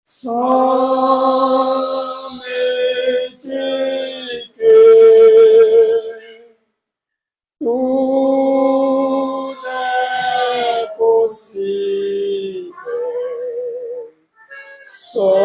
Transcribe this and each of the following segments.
somente que tudo é possível, somente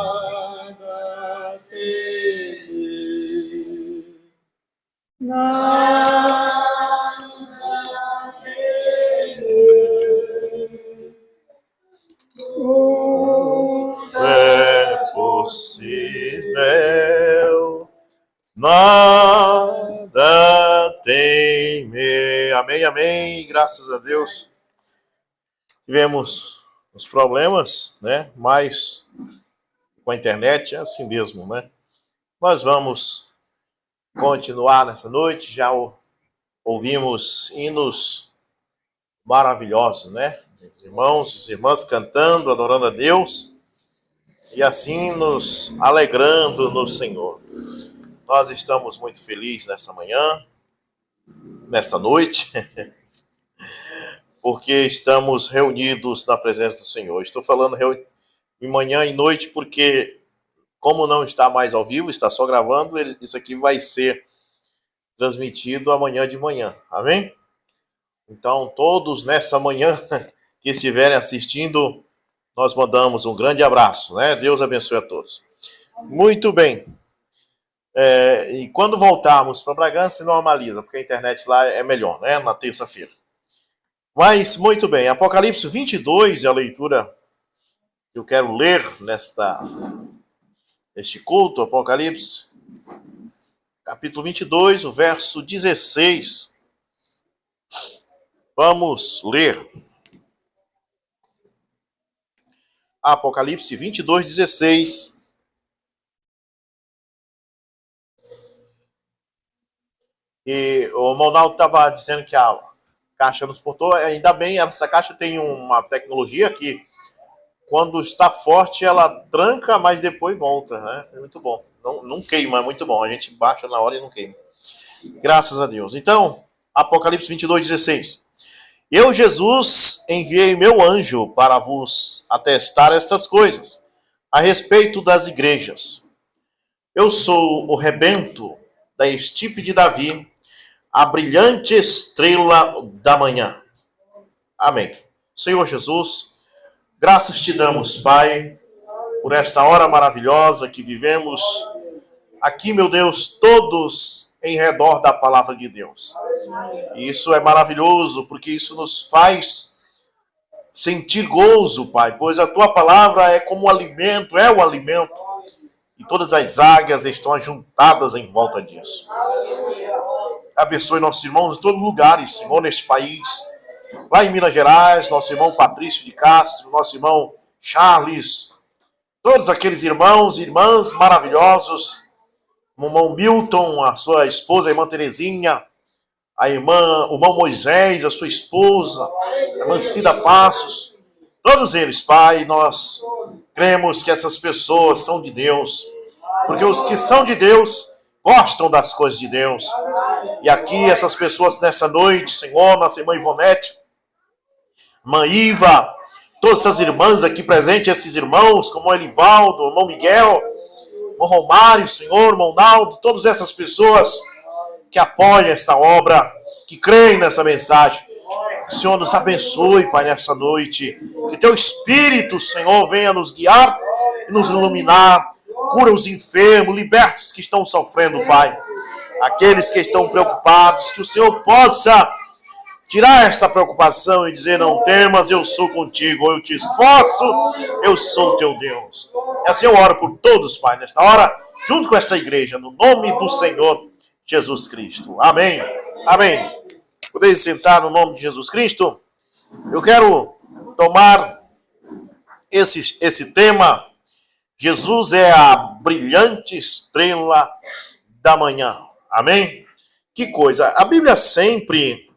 nada temer, nada temer, tudo É possível, nada teme. Amém, amém. Graças a Deus. Tivemos os problemas, né? Mas com a internet é assim mesmo, né? Nós vamos continuar nessa noite. Já ouvimos hinos maravilhosos, né? Os irmãos e irmãs cantando, adorando a Deus e assim nos alegrando no Senhor. Nós estamos muito felizes nessa manhã, nesta noite, porque estamos reunidos na presença do Senhor. Estou falando em manhã e noite porque, como não está mais ao vivo, está só gravando, isso aqui vai ser transmitido amanhã de manhã. Amém? Então, todos nessa manhã que estiverem assistindo, nós mandamos um grande abraço, né? Deus abençoe a todos. Muito bem. E quando voltarmos para Bragança, se normaliza, porque a internet lá é melhor, né? Na terça-feira. Mas, muito bem. Apocalipse 22 é a leitura que eu quero ler neste culto. Apocalipse, capítulo 22, o verso 16. Vamos ler. Apocalipse 22, 16. E o Monaldo estava dizendo que a caixa nos portou. Ainda bem, essa caixa tem uma tecnologia que, quando está forte, ela tranca, mas depois volta, né? É muito bom. Não queima, é muito bom. A gente baixa na hora e não queima. Graças a Deus. Então, Apocalipse 22, 16. Eu, Jesus, enviei meu anjo para vos atestar estas coisas a respeito das igrejas. Eu sou o rebento da estirpe de Davi, a brilhante estrela da manhã. Amém. Senhor Jesus, graças te damos, Pai, por esta hora maravilhosa que vivemos aqui, meu Deus, todos em redor da palavra de Deus. E isso é maravilhoso, porque isso nos faz sentir gozo, Pai, pois a tua palavra é como um alimento, é o alimento, e todas as águias estão ajuntadas em volta disso. Abençoe nossos irmãos em todos os lugares, Senhor, neste país. Lá em Minas Gerais, nosso irmão Patrício de Castro, nosso irmão Charles, todos aqueles irmãos e irmãs maravilhosos, o irmão Milton, a sua esposa, a irmã Terezinha, o irmão Moisés, a sua esposa, a irmã Cida Passos, todos eles, Pai, nós cremos que essas pessoas são de Deus, porque os que são de Deus gostam das coisas de Deus. E aqui essas pessoas nessa noite, Senhor, nossa irmã Ivonete, irmã Iva, todas essas irmãs aqui presentes, esses irmãos, como o Elivaldo, o irmão Miguel, o irmão Romário, Senhor, o irmão Naldo, todas essas pessoas que apoiam esta obra, que creem nessa mensagem. O Senhor nos abençoe, Pai, nessa noite. Que teu Espírito, Senhor, venha nos guiar e nos iluminar. Cura os enfermos, liberta os que estão sofrendo, Pai. Aqueles que estão preocupados, que o Senhor possa tirar esta preocupação e dizer: não temas, eu sou contigo, eu te esforço, eu sou teu Deus. E assim eu oro por todos, Pai, nesta hora, junto com esta igreja, no nome do Senhor Jesus Cristo. Amém Amém. Podeis sentar no nome de Jesus Cristo. Eu quero tomar esse tema. Jesus é a brilhante estrela da manhã. Amém? Que coisa. A Bíblia sempre,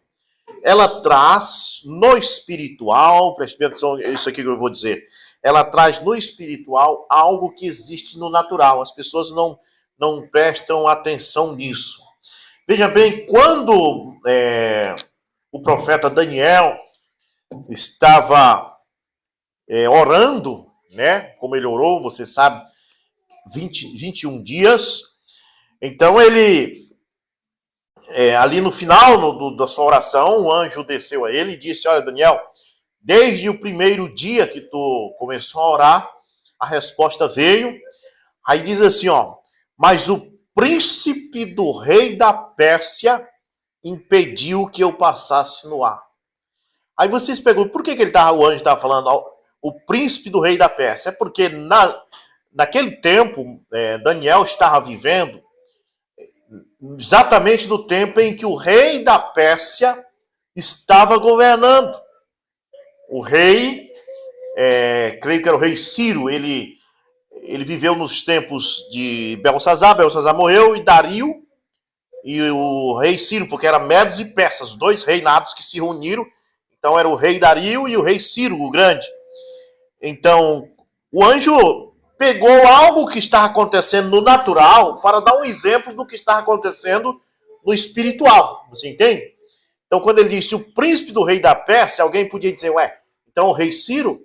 ela traz no espiritual, preste atenção, isso aqui que eu vou dizer. Ela traz no espiritual algo que existe no natural. As pessoas não prestam atenção nisso. Veja bem, quando o profeta Daniel estava orando, né? Como ele orou, você sabe, 21 dias. Então ele, ali no final da sua oração, um anjo desceu a ele e disse: olha, Daniel, desde o primeiro dia que tu começou a orar, a resposta veio. Aí diz assim, ó, mas o príncipe do rei da Pérsia impediu que eu passasse no ar. Aí vocês perguntam, por que o anjo estava falando o príncipe do rei da Pérsia? É porque naquele tempo, Daniel estava vivendo exatamente no tempo em que o rei da Pérsia estava governando. O rei, creio que era o rei Ciro, ele viveu nos tempos de Belsazar morreu, e Dario, e o rei Ciro, porque era Medos e Persas, dois reinados que se reuniram. Então era o rei Dario e o rei Ciro, o grande. Então, o anjo pegou algo que estava acontecendo no natural para dar um exemplo do que estava acontecendo no espiritual. Você entende? Então, quando ele disse o príncipe do rei da Pérsia, alguém podia dizer, então o rei Ciro?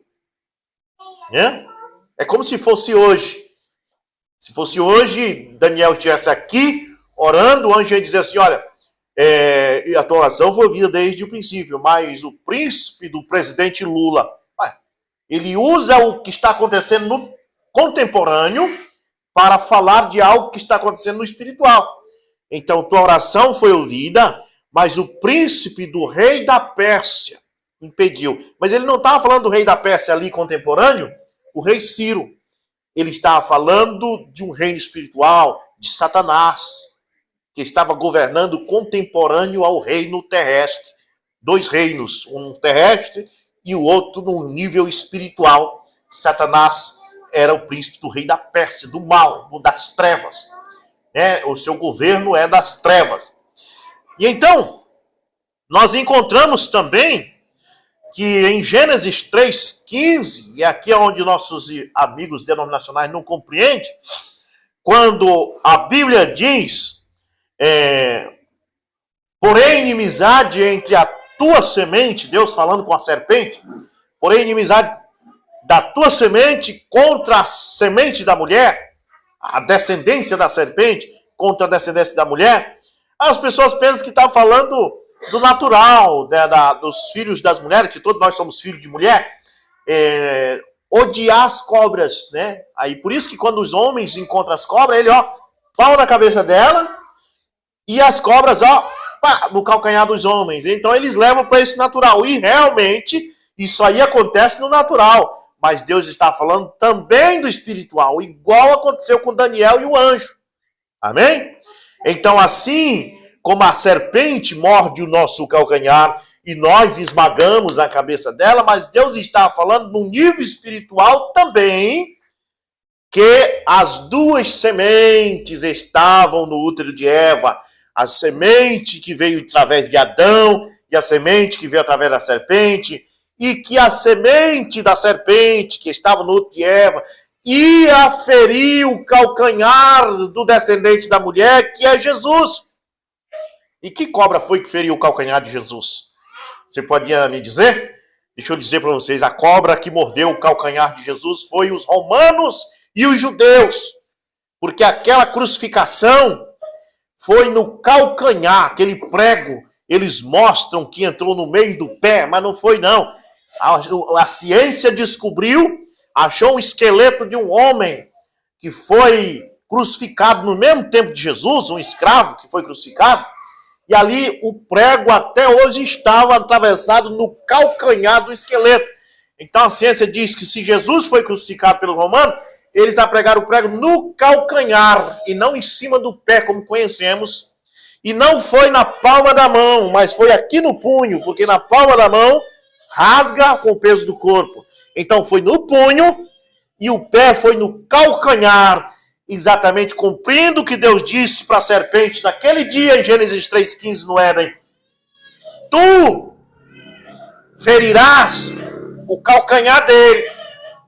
É como se fosse hoje. Se fosse hoje, Daniel estivesse aqui orando, o anjo ia dizer assim, olha, a tua oração foi ouvida desde o princípio, mas o príncipe do presidente Lula, ele usa o que está acontecendo no contemporâneo para falar de algo que está acontecendo no espiritual. Então, tua oração foi ouvida, mas o príncipe do rei da Pérsia impediu. Mas ele não estava falando do rei da Pérsia ali contemporâneo, o rei Ciro. Ele estava falando de um reino espiritual, de Satanás, que estava governando contemporâneo ao reino terrestre. Dois reinos, um terrestre e o outro num nível espiritual. Satanás era o príncipe do rei da Pérsia, do mal, das trevas. O seu governo é das trevas. E então, nós encontramos também que em Gênesis 3,15, e aqui é onde nossos amigos denominacionais não compreendem, quando a Bíblia diz, porém inimizade entre a tua semente, Deus falando com a serpente, porém inimizade da tua semente contra a semente da mulher, a descendência da serpente contra a descendência da mulher, as pessoas pensam que está falando do natural, dos filhos das mulheres, que todos nós somos filhos de mulher, odiar as cobras, né? Aí por isso que quando os homens encontram as cobras, ele, pau na cabeça dela, e as cobras, no calcanhar dos homens. Então eles levam para esse natural. E realmente, isso aí acontece no natural. Mas Deus está falando também do espiritual, igual aconteceu com Daniel e o anjo. Amém? Então assim como a serpente morde o nosso calcanhar e nós esmagamos a cabeça dela, mas Deus está falando num nível espiritual também, que as duas sementes estavam no útero de Eva, a semente que veio através de Adão e a semente que veio através da serpente, e que a semente da serpente que estava no útero de Eva ia ferir o calcanhar do descendente da mulher, que é Jesus. E que cobra foi que feriu o calcanhar de Jesus? Você podia me dizer? Deixa eu dizer para vocês, a cobra que mordeu o calcanhar de Jesus foi os romanos e os judeus. Porque aquela crucificação foi no calcanhar, aquele prego, eles mostram que entrou no meio do pé, mas não foi não. A ciência descobriu, achou um esqueleto de um homem que foi crucificado no mesmo tempo de Jesus, um escravo que foi crucificado, e ali o prego até hoje estava atravessado no calcanhar do esqueleto. Então a ciência diz que se Jesus foi crucificado pelo romano, eles apregaram o prego no calcanhar e não em cima do pé, como conhecemos. E não foi na palma da mão, mas foi aqui no punho, porque na palma da mão rasga com o peso do corpo. Então foi no punho e o pé foi no calcanhar, exatamente cumprindo o que Deus disse para a serpente naquele dia em Gênesis 3,15 no Éden. Tu ferirás o calcanhar dele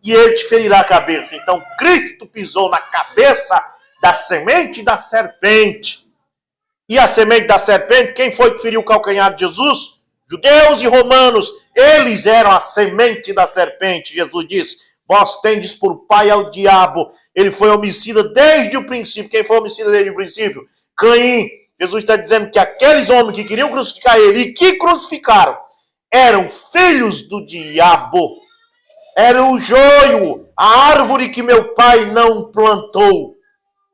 e ele te ferirá a cabeça. Então Cristo pisou na cabeça da semente da serpente. E a semente da serpente, quem foi que feriu o calcanhar de Jesus? Judeus e romanos, eles eram a semente da serpente. Jesus disse, vós tendes por pai ao diabo. Ele foi homicida desde o princípio. Quem foi homicida desde o princípio? Caim. Jesus está dizendo que aqueles homens que queriam crucificar ele e que crucificaram eram filhos do diabo. Era o joio, a árvore que meu pai não plantou.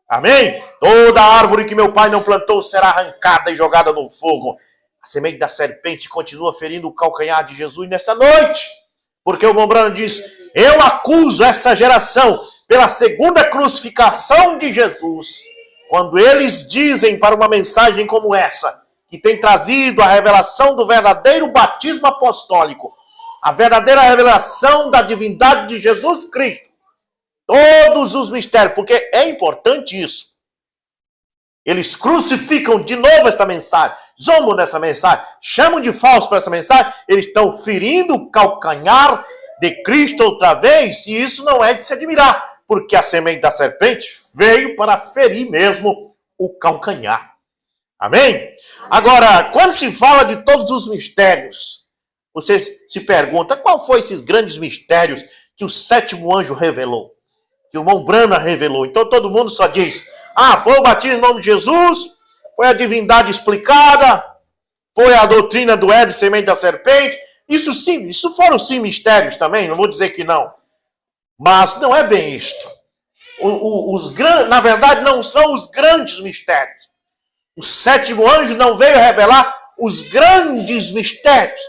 Amém? Toda árvore que meu pai não plantou será arrancada e jogada no fogo. A semente da serpente continua ferindo o calcanhar de Jesus nessa noite. Porque o Mombrano diz, eu acuso essa geração pela segunda crucificação de Jesus. Quando eles dizem para uma mensagem como essa, que tem trazido a revelação do verdadeiro batismo apostólico, a verdadeira revelação da divindade de Jesus Cristo, todos os mistérios, porque é importante isso. Eles crucificam de novo esta mensagem, zombam dessa mensagem, chamam de falso para essa mensagem, eles estão ferindo o calcanhar de Cristo outra vez, e isso não é de se admirar, porque a semente da serpente veio para ferir mesmo o calcanhar. Amém? Agora, quando se fala de todos os mistérios, você se pergunta, qual foi esses grandes mistérios que o sétimo anjo revelou? Que o Mombrana revelou. Então todo mundo só diz, foi o batismo em nome de Jesus, foi a divindade explicada, foi a doutrina do Éden, semente da serpente. Isso sim, isso foram sim mistérios também, não vou dizer que não. Mas não é bem isto. Na verdade, não são os grandes mistérios. O sétimo anjo não veio revelar os grandes mistérios.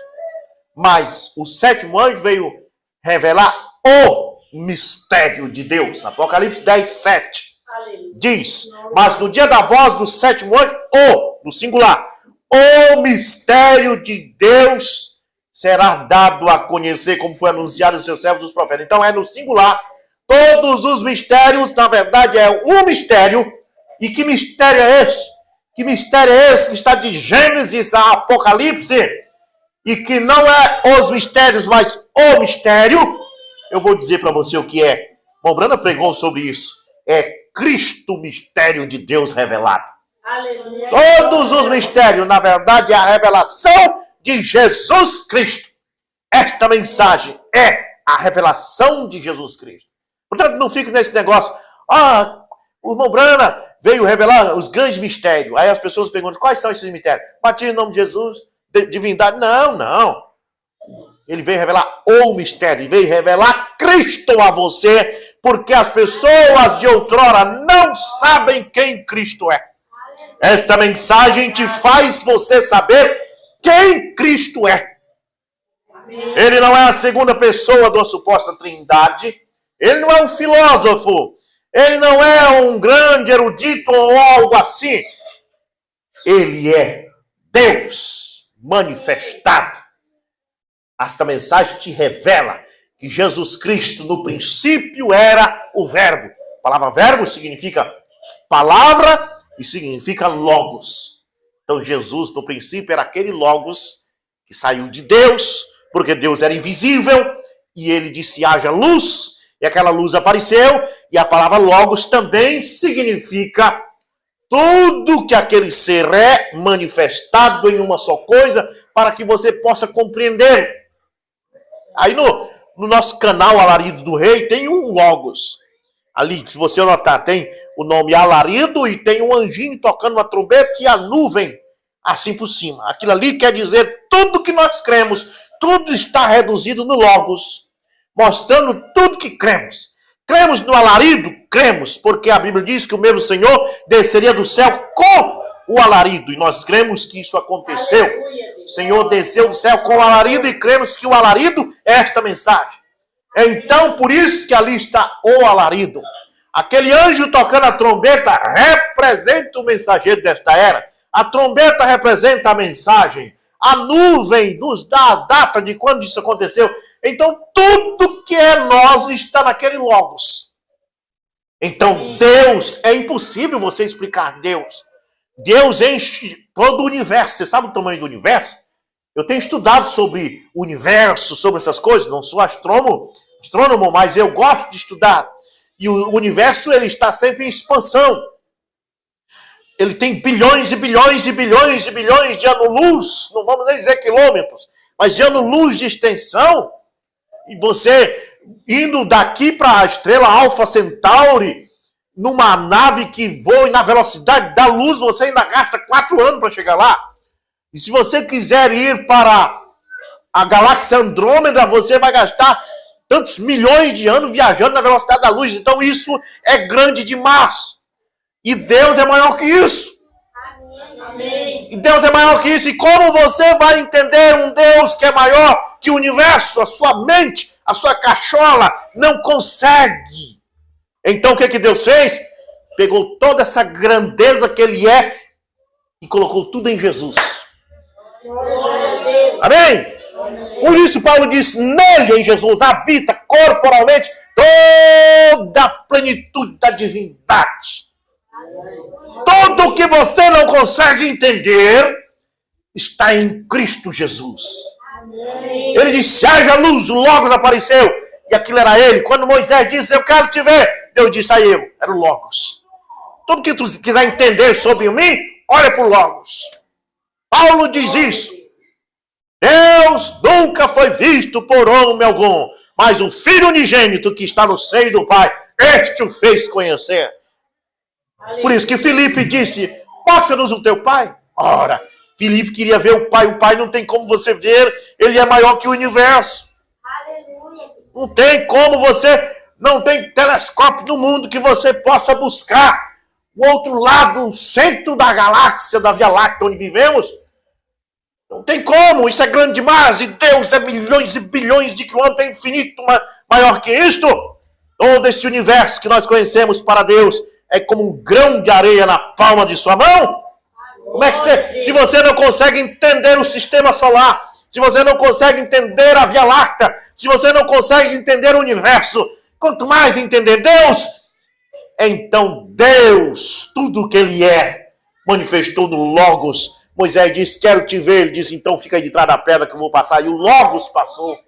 Mas o sétimo anjo veio revelar o mistério de Deus. Apocalipse 10, 7 diz, mas no dia da voz do sétimo anjo, no singular, o mistério de Deus será dado a conhecer, como foi anunciado aos seus servos os profetas. Então é no singular, todos os mistérios, na verdade é um mistério. E que mistério é esse? Que mistério é esse que está de Gênesis a Apocalipse? E que não é os mistérios, mas o mistério? Eu vou dizer para você o que é. Mombrana pregou sobre isso. É Cristo, mistério de Deus revelado. Aleluia. Todos os mistérios, na verdade, é a revelação de Jesus Cristo. Esta mensagem é a revelação de Jesus Cristo. Portanto, não fique nesse negócio. O Mombrana veio revelar os grandes mistérios. Aí as pessoas perguntam, quais são esses mistérios? Batismo em nome de Jesus, divindade. Não. Ele veio revelar o mistério, ele veio revelar Cristo a você, porque as pessoas de outrora não sabem quem Cristo é. Esta mensagem te faz você saber quem Cristo é. Ele não é a segunda pessoa de uma suposta trindade, ele não é um filósofo, ele não é um grande erudito ou algo assim. Ele é Deus manifestado. Esta mensagem te revela que Jesus Cristo no princípio era o verbo. A palavra verbo significa palavra e significa logos. Então Jesus no princípio era aquele logos que saiu de Deus, porque Deus era invisível, e ele disse haja luz, e aquela luz apareceu, e a palavra logos também significa tudo que aquele ser é manifestado em uma só coisa, para que você possa compreender. Aí no nosso canal Alarido do Rei tem um logos. Ali, se você notar, tem o nome Alarido e tem um anjinho tocando uma trombeta e a nuvem assim por cima. Aquilo ali quer dizer tudo que nós cremos. Tudo está reduzido no logos, mostrando tudo que cremos. Cremos no alarido? Cremos, porque a Bíblia diz que o mesmo Senhor desceria do céu com o alarido. E nós cremos que isso aconteceu. O Senhor desceu do céu com o alarido e cremos que o alarido é esta mensagem. Então, por isso que ali está o alarido. Aquele anjo tocando a trombeta representa o mensageiro desta era. A trombeta representa a mensagem. A nuvem nos dá a data de quando isso aconteceu. Então, tudo que é nós está naquele Logos. Então, Deus, é impossível você explicar Deus. Deus enche todo o universo. Você sabe o tamanho do universo? Eu tenho estudado sobre o universo, sobre essas coisas. Não sou astrônomo, mas eu gosto de estudar. E o universo, ele está sempre em expansão. Ele tem bilhões e bilhões e bilhões e bilhões de anos-luz, não vamos nem dizer quilômetros, mas de anos-luz de extensão. E você indo daqui para a estrela Alpha Centauri, numa nave que voa na velocidade da luz, você ainda gasta 4 anos para chegar lá. E se você quiser ir para a galáxia Andrômeda, você vai gastar tantos milhões de anos viajando na velocidade da luz. Então isso é grande demais. E Deus é maior que isso. Amém. E Deus é maior que isso. E como você vai entender um Deus que é maior que o universo? A sua mente, a sua cachola não consegue. Então o que Deus fez? Pegou toda essa grandeza que Ele é e colocou tudo em Jesus. Amém? Por isso Paulo diz, nele, em Jesus, habita corporalmente toda a plenitude da divindade. Tudo o que você não consegue entender está em Cristo Jesus. Ele disse, haja luz, o Logos apareceu. E aquilo era ele. Quando Moisés disse, eu quero te ver, Deus disse a eu, era o Logos. Tudo que tu quiser entender sobre mim, olha para o Logos. Paulo diz isso. Deus nunca foi visto por homem algum, mas o Filho unigênito que está no seio do Pai, este o fez conhecer. Por isso que Filipe disse, mostra-nos o teu Pai. Ora, Filipe queria ver o Pai não tem como você ver, ele é maior que o universo. Aleluia. Não tem como não tem telescópio do mundo que você possa buscar o outro lado, o centro da galáxia, da Via Láctea onde vivemos. Não tem como, isso é grande demais, e Deus é milhões e bilhões de quilômetros, é infinito maior que isto. Todo esse universo que nós conhecemos para Deus é como um grão de areia na palma de sua mão. Como é que se você não consegue entender o sistema solar, se você não consegue entender a Via Láctea, se você não consegue entender o universo, quanto mais entender Deus, então Deus, tudo o que Ele é, manifestou no Logos. Moisés disse, quero te ver. Ele disse, então fica aí de trás da pedra que eu vou passar. E o Logos passou.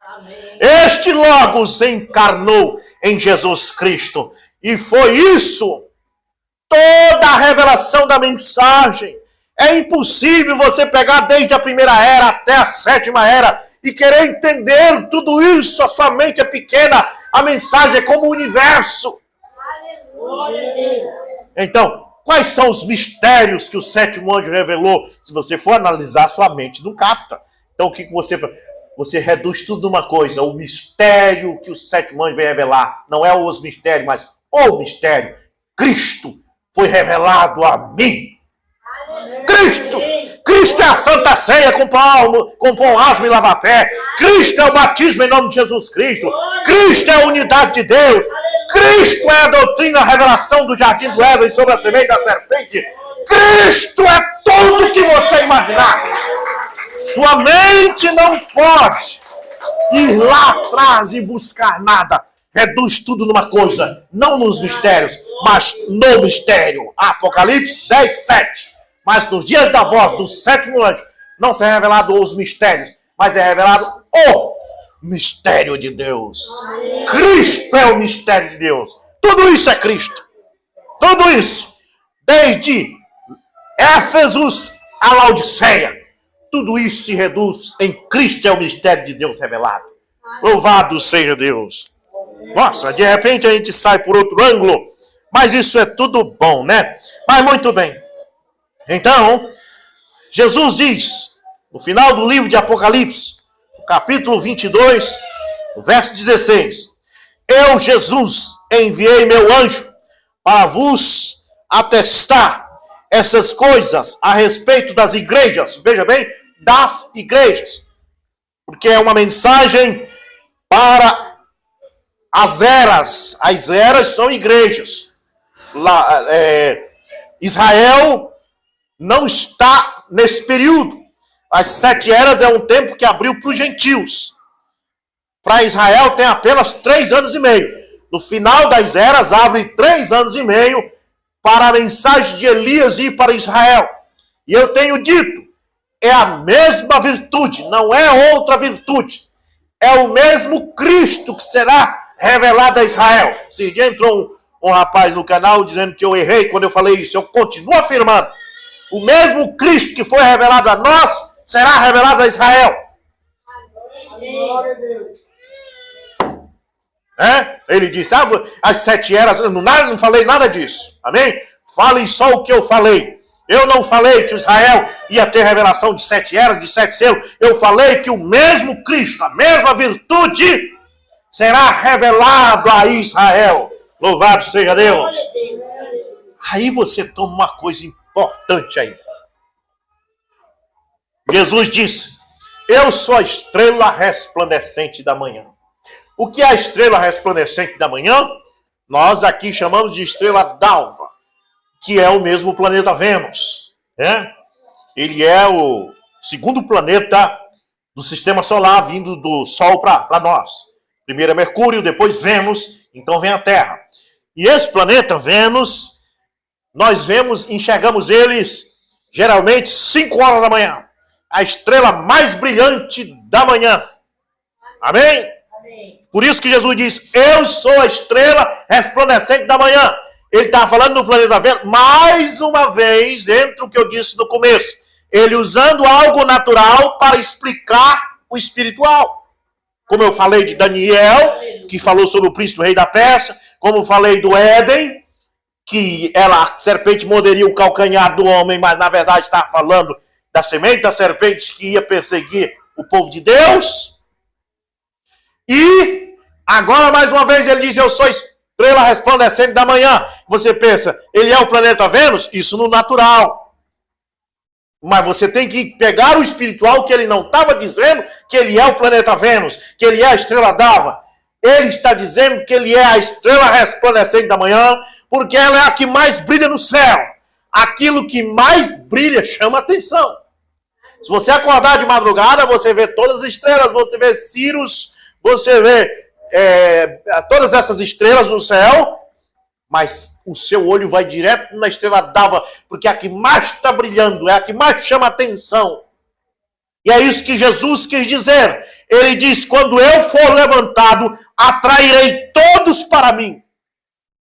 Amém. Este Logos encarnou em Jesus Cristo. E foi isso. Toda a revelação da mensagem. É impossível você pegar desde a primeira era até a sétima era e querer entender tudo isso. A sua mente é pequena. A mensagem é como o universo. Glória a Deus. Então, quais são os mistérios que o sétimo anjo revelou? Se você for analisar, sua mente não capta. Então, o que você faz? Você reduz tudo numa coisa. O mistério que o sétimo anjo veio revelar. Não é os mistérios, mas o mistério. Cristo foi revelado a mim. Cristo! Cristo é a Santa Ceia com pão asmo e lava-pé. Cristo é o batismo em nome de Jesus Cristo. Cristo é a unidade de Deus. Cristo é a doutrina, a revelação do jardim do Éden sobre a semente da serpente. Cristo é tudo que você imaginar. Sua mente não pode ir lá atrás e buscar nada. Reduz tudo numa coisa, não nos mistérios, mas no mistério. Apocalipse 10, 7. Mas nos dias da voz do sétimo anjo, não se é revelado os mistérios, mas é revelado o mistério de Deus. Cristo é o mistério de Deus. Tudo isso é Cristo. Tudo isso. Desde Éfesos a Laodiceia. Tudo isso se reduz em Cristo é o mistério de Deus revelado. Louvado seja Deus. Nossa, de repente a gente sai por outro ângulo. Mas isso é tudo bom, né? Mas muito bem. Então, Jesus diz, no final do livro de Apocalipse, capítulo 22, verso 16. Eu, Jesus, enviei meu anjo para vos atestar essas coisas a respeito das igrejas. Veja bem, das igrejas. Porque é uma mensagem para as eras. As eras são igrejas. Israel não está nesse período. As 7 eras é um tempo que abriu para os gentios. Para Israel tem apenas 3 anos e meio. No final das eras abre 3 anos e meio para a mensagem de Elias ir para Israel. E eu tenho dito, é a mesma virtude, não é outra virtude. É o mesmo Cristo que será revelado a Israel. Se entrou um rapaz no canal dizendo que eu errei quando eu falei isso, eu continuo afirmando. O mesmo Cristo que foi revelado a nós, será revelado a Israel. Glória a Deus. Ele disse, as 7 eras, não falei nada disso. Amém? Falem só o que eu falei. Eu não falei que Israel ia ter revelação de 7 eras, de 7 selos. Eu falei que o mesmo Cristo, a mesma virtude, será revelado a Israel. Louvado seja Deus. Aí você toma uma coisa importante aí. Jesus disse, eu sou a estrela resplandecente da manhã. O que é a estrela resplandecente da manhã? Nós aqui chamamos de estrela d'alva, que é o mesmo planeta Vênus. Ele é o segundo planeta do sistema solar vindo do Sol para nós. Primeiro é Mercúrio, depois Vênus, então vem a Terra. E esse planeta Vênus, nós enxergamos eles geralmente 5 horas da manhã. A estrela mais brilhante da manhã. Amém? Por isso que Jesus diz, eu sou a estrela resplandecente da manhã. Ele está falando no planeta Vênus, mais uma vez, entre o que eu disse no começo. Ele usando algo natural para explicar o espiritual. Como eu falei de Daniel, que falou sobre o príncipe rei da Pérsia. Como eu falei do Éden, que a serpente morderia o calcanhar do homem, mas na verdade estava falando da semente da serpente que ia perseguir o povo de Deus. E agora mais uma vez ele diz, eu sou a estrela resplandecente da manhã. Você pensa, ele é o planeta Vênus? Isso no natural. Mas você tem que pegar o espiritual que ele não estava dizendo que ele é o planeta Vênus, que ele é a estrela d'alva. Ele está dizendo que ele é a estrela resplandecente da manhã, porque ela é a que mais brilha no céu. Aquilo que mais brilha chama atenção. Se você acordar de madrugada, você vê todas as estrelas, você vê Sirius, você vê todas essas estrelas no céu, mas o seu olho vai direto na estrela d'alva, porque é a que mais está brilhando, é a que mais chama atenção. E é isso que Jesus quis dizer. Ele diz, quando eu for levantado, atrairei todos para mim.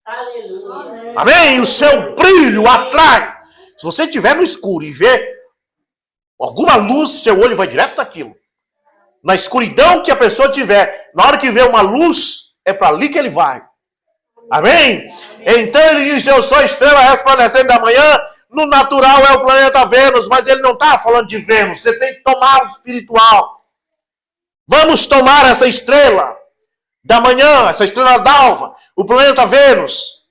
Aleluia. Amém? O seu brilho atrai. Se você estiver no escuro e ver alguma luz, seu olho vai direto naquilo. Na escuridão que a pessoa tiver, na hora que vê uma luz, é para ali que ele vai. Amém? Então ele diz, eu sou a estrela resplandecente da manhã. No natural é o planeta Vênus, mas ele não está falando de Vênus. Você tem que tomar o espiritual. Vamos tomar essa estrela da manhã, essa estrela d'alva, o planeta Vênus.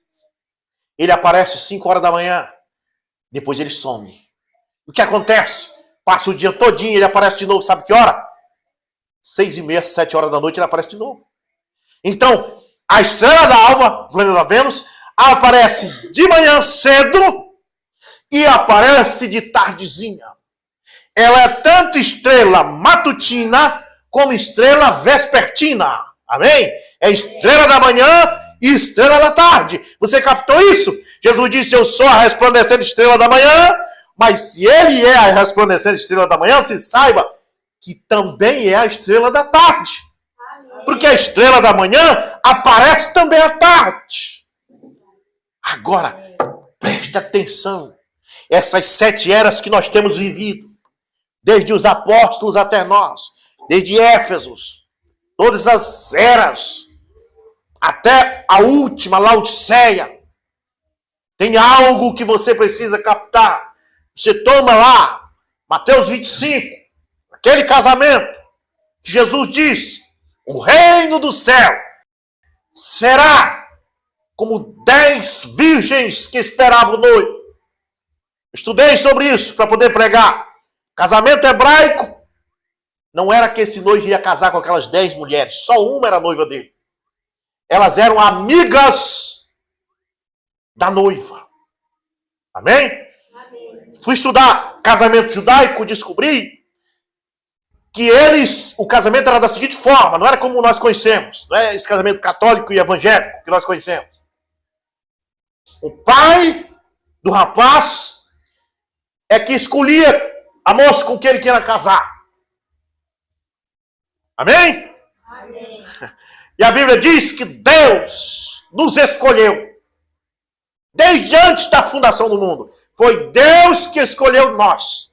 Ele aparece 5 horas da manhã, depois ele some. O que acontece? Passa o dia todinho, ele aparece de novo, sabe que hora? 6h30, 7 horas da noite, ele aparece de novo. Então, a estrela d'alva, o planeta Vênus, aparece de manhã cedo e aparece de tardezinha. Ela é tanto estrela matutina como estrela vespertina. Amém? É estrela da manhã e estrela da tarde. Você captou isso? Jesus disse, eu sou a resplandecente estrela da manhã, mas se ele é a resplandecente estrela da manhã, se saiba que também é a estrela da tarde. Porque a estrela da manhã aparece também à tarde. Agora, preste atenção. Essas 7 eras que nós temos vivido, desde os apóstolos até nós, desde Éfesos, todas as eras, até a última, Laodiceia, tem algo que você precisa captar. Você toma lá, Mateus 25, aquele casamento, que Jesus diz, o reino do céu será como 10 virgens que esperavam o noivo. Estudei sobre isso para poder pregar. Casamento hebraico não era que esse noivo ia casar com aquelas 10 mulheres. Só uma era a noiva dele. Elas eram amigas da noiva. Amém? Fui estudar casamento judaico, descobri que o casamento era da seguinte forma, não era como nós conhecemos, não é esse casamento católico e evangélico que nós conhecemos. O pai do rapaz é que escolhia a moça com quem ele queria casar. Amém? Amém. E a Bíblia diz que Deus nos escolheu desde antes da fundação do mundo. Foi Deus que escolheu nós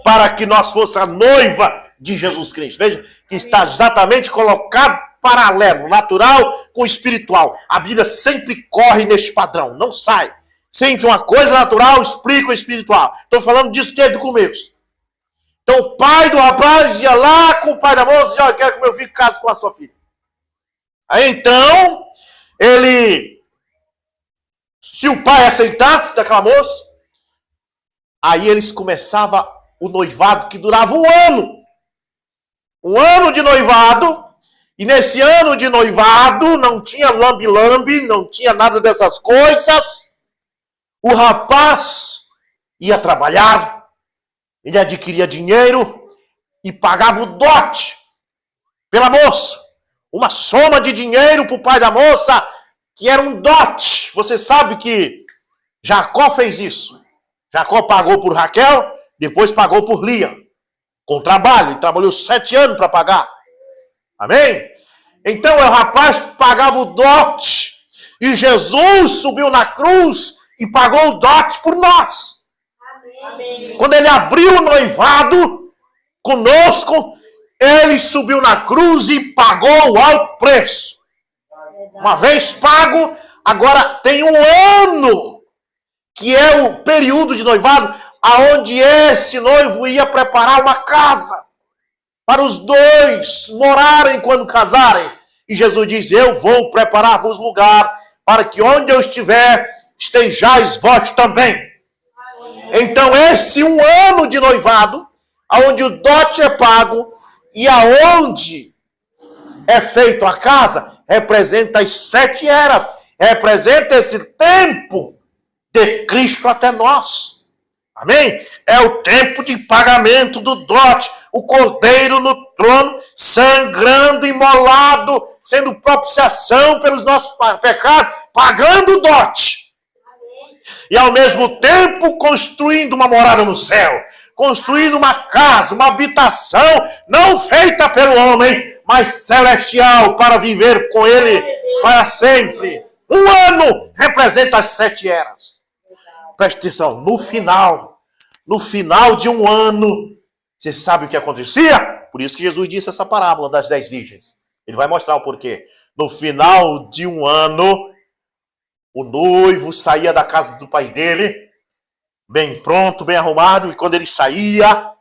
para que nós fosse a noiva de Jesus Cristo. Veja que está exatamente colocado paralelo, natural com o espiritual. A Bíblia sempre corre neste padrão, não sai. Sempre uma coisa natural explica o espiritual. Estou falando disso desde o começo. Então o pai do rapaz ia lá com o pai da moça e dizia: eu quero que meu filho case com a sua filha. Aí então, se o pai aceitasse daquela moça, aí eles começavam o noivado que durava um ano. Um ano de noivado. E nesse ano de noivado não tinha lambe-lambe, não tinha nada dessas coisas. O rapaz ia trabalhar, ele adquiria dinheiro e pagava o dote pela moça. Uma soma de dinheiro para o pai da moça, que era um dote. Você sabe que Jacó fez isso. Jacó pagou por Raquel, depois pagou por Lia. Com trabalho, ele trabalhou 7 anos para pagar. Amém? Então o rapaz pagava o dote. E Jesus subiu na cruz e pagou o dote por nós. Amém. Quando ele abriu o noivado conosco, ele subiu na cruz e pagou o alto preço. Uma vez pago, agora tem um ano, que é o período de noivado, aonde esse noivo ia preparar uma casa para os dois morarem quando casarem. E Jesus diz: eu vou preparar-vos lugar, para que onde eu estiver, estejais vós também. Então esse um ano de noivado, aonde o dote é pago e aonde é feito a casa, representa as 7 eras, representa esse tempo de Cristo até nós. Amém? É o tempo de pagamento do dote, o cordeiro no trono, sangrando, imolado, sendo propiciação pelos nossos pecados, pagando o dote. E ao mesmo tempo construindo uma morada no céu, construindo uma casa, uma habitação, não feita pelo homem, mas celestial, para viver com ele para sempre. Um ano representa as 7 eras. Preste atenção, no final de um ano, você sabe o que acontecia? Por isso que Jesus disse essa parábola das 10 virgens. Ele vai mostrar o porquê. No final de um ano, o noivo saía da casa do pai dele, bem pronto, bem arrumado, e quando ele saía,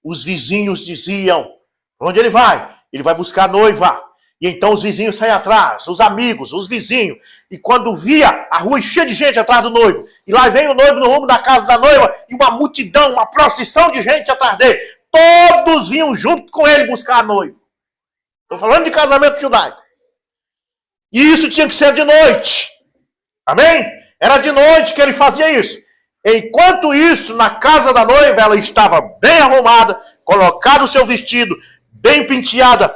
os vizinhos diziam: onde ele vai? Ele vai buscar a noiva. E então os vizinhos saíam atrás, os amigos, os vizinhos. E quando via a rua cheia de gente atrás do noivo, e lá vem o noivo no rumo da casa da noiva, e uma multidão, uma procissão de gente atrás dele, todos vinham junto com ele buscar a noiva. Estou falando de casamento judaico. E isso tinha que ser de noite. Amém? Era de noite que ele fazia isso. Enquanto isso, na casa da noiva, ela estava bem arrumada, colocado o seu vestido, bem penteada,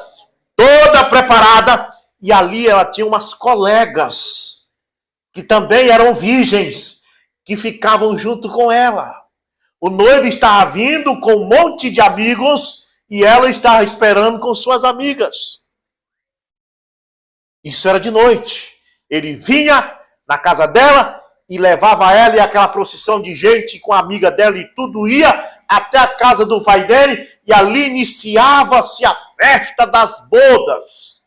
toda preparada, e ali ela tinha umas colegas, que também eram virgens, que ficavam junto com ela. O noivo estava vindo com um monte de amigos, e ela estava esperando com suas amigas. Isso era de noite. Ele vinha na casa dela, e levava ela e aquela procissão de gente com a amiga dela, e tudo ia até a casa do pai dele, e ali iniciava-se a festa das bodas.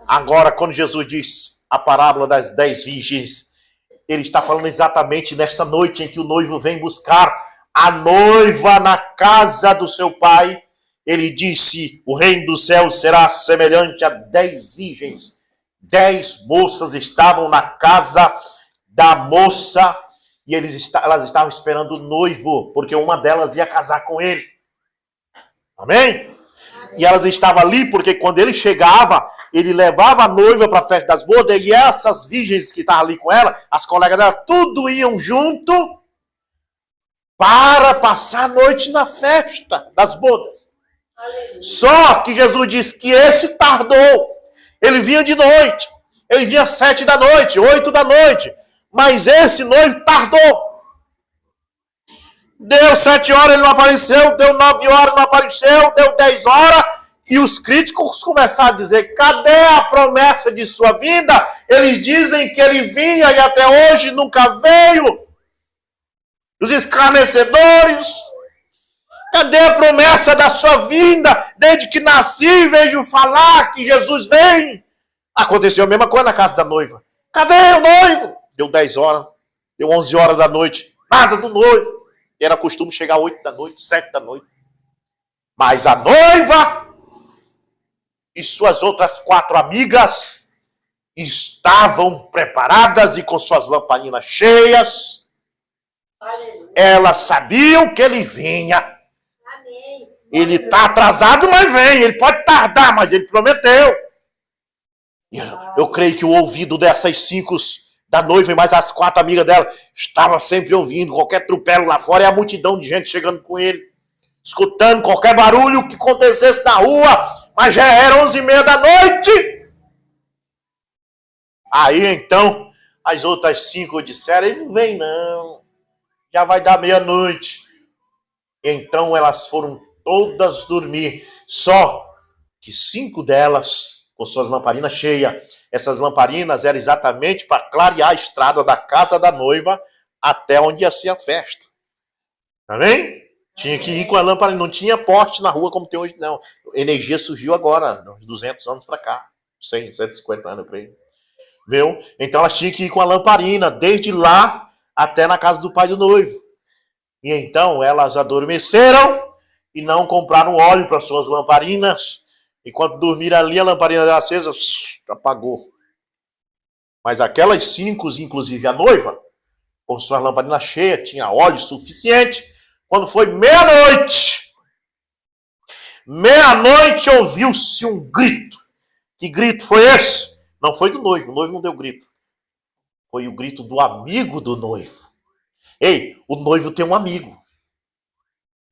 Agora, quando Jesus diz a parábola das 10 virgens, ele está falando exatamente nesta noite em que o noivo vem buscar a noiva na casa do seu pai. Ele disse: o reino dos céus será semelhante a 10 virgens. 10 moças estavam na casa da moça e elas estavam esperando o noivo, porque uma delas ia casar com ele. Amém? E elas estavam ali porque quando ele chegava, ele levava a noiva para a festa das bodas, e essas virgens que estavam ali com ela, as colegas dela, tudo iam junto para passar a noite na festa das bodas. Só que Jesus disse que esse tardou. Ele vinha de noite. Ele vinha 7 da noite, 8 da noite. Mas esse noivo tardou. Deu 7 horas, ele não apareceu. Deu 9 horas, não apareceu. Deu 10 horas. E os críticos começaram a dizer: cadê a promessa de sua vinda? Eles dizem que ele vinha e até hoje nunca veio. Os escarnecedores. Cadê a promessa da sua vinda? Desde que nasci, vejo falar que Jesus vem. Aconteceu a mesma coisa na casa da noiva. Cadê o noivo? Deu 10 horas, deu 11 horas da noite. Nada do noivo. Era costume chegar 8 da noite, 7 da noite. Mas a noiva e suas outras 4 amigas estavam preparadas e com suas lamparinas cheias. Aleluia. Elas sabiam que ele vinha. Amém. Ele está atrasado, mas vem. Ele pode tardar, mas ele prometeu. Eu creio que o ouvido dessas 5 da noiva e mais as 4 amigas dela estava sempre ouvindo qualquer tropelo lá fora e a multidão de gente chegando com ele, escutando qualquer barulho que acontecesse na rua, mas já era 11h30 da noite. Aí então as outras 5 disseram: ele não vem não, já vai dar meia-noite. Então elas foram todas dormir, só que 5 delas com suas lamparinas cheias. Essas lamparinas eram exatamente para clarear a estrada da casa da noiva até onde ia ser a festa. Amém? Tinha que ir com a lamparina, não tinha poste na rua como tem hoje, não. A energia surgiu agora, uns 200 anos para cá, 100, 150 anos, eu creio. Viu? Então elas tinham que ir com a lamparina, desde lá até na casa do pai do noivo. E então elas adormeceram e não compraram óleo para suas lamparinas. Enquanto dormiram ali, a lamparina era acesa, apagou. Mas aquelas 5, inclusive a noiva, com sua lamparina cheia, tinha óleo suficiente. Quando foi meia-noite, ouviu-se um grito. Que grito foi esse? Não foi do noivo, o noivo não deu grito. Foi o grito do amigo do noivo. Ei, o noivo tem um amigo.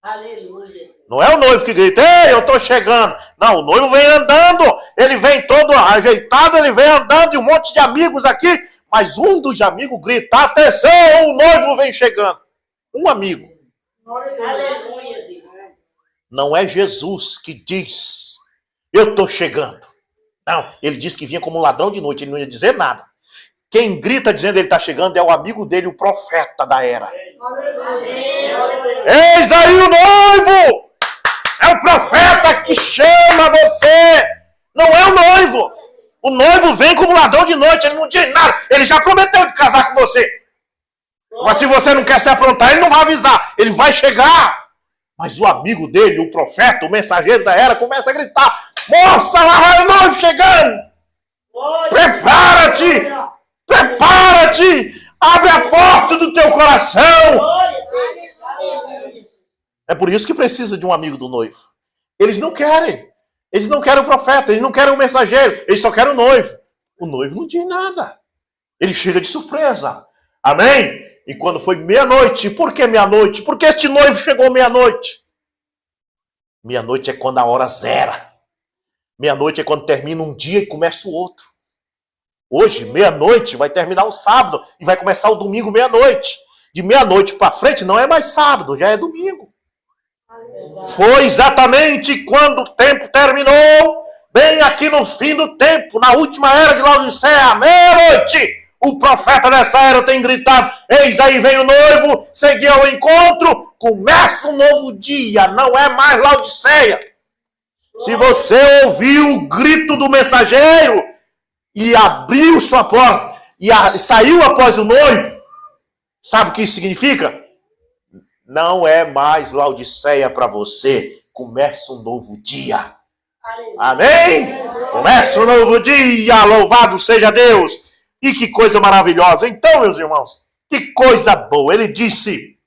Aleluia. Não é o noivo que grita: ei, eu estou chegando. Não, o noivo vem andando, ele vem todo ajeitado, ele vem andando e um monte de amigos aqui, mas um dos amigos grita: atenção, o noivo vem chegando. Um amigo. Aleluia, Deus. Não é Jesus que diz: eu estou chegando. Não, ele disse que vinha como um ladrão de noite, ele não ia dizer nada. Quem grita dizendo que ele está chegando é o amigo dele, o profeta da era. Eis aí o noivo! É o profeta que chama você! Não é o noivo! O noivo vem como ladrão de noite, ele não diz nada. Ele já prometeu de casar com você. Mas se você não quer se aprontar, ele não vai avisar. Ele vai chegar. Mas o amigo dele, o profeta, o mensageiro da era, começa a gritar: moça, lá vai o noivo chegando! Prepara-te! Prepara-te! Abre a porta do teu coração! É por isso que precisa de um amigo do noivo. Eles não querem. Eles não querem o profeta, eles não querem o mensageiro, eles só querem o noivo. O noivo não diz nada. Ele chega de surpresa. Amém? E quando foi meia-noite, por que meia-noite? Porque este noivo chegou meia-noite. Meia-noite é quando a hora zera. Meia-noite é quando termina um dia e começa o outro. Hoje, meia-noite, vai terminar o sábado e vai começar o domingo meia-noite. De meia-noite para frente não é mais sábado, já é domingo. Foi exatamente quando o tempo terminou, bem aqui no fim do tempo, na última era de Laodiceia, meia-noite. O profeta dessa era tem gritado: eis aí vem o noivo, segui ao encontro, começa um novo dia, não é mais Laodiceia. Se você ouviu o grito do mensageiro e abriu sua porta e saiu após o noivo, sabe o que isso significa? Não é mais Laodiceia para você. Começa um novo dia. Amém? Começa um novo dia. Louvado seja Deus. E que coisa maravilhosa. Então, meus irmãos, que coisa boa. Ele disse: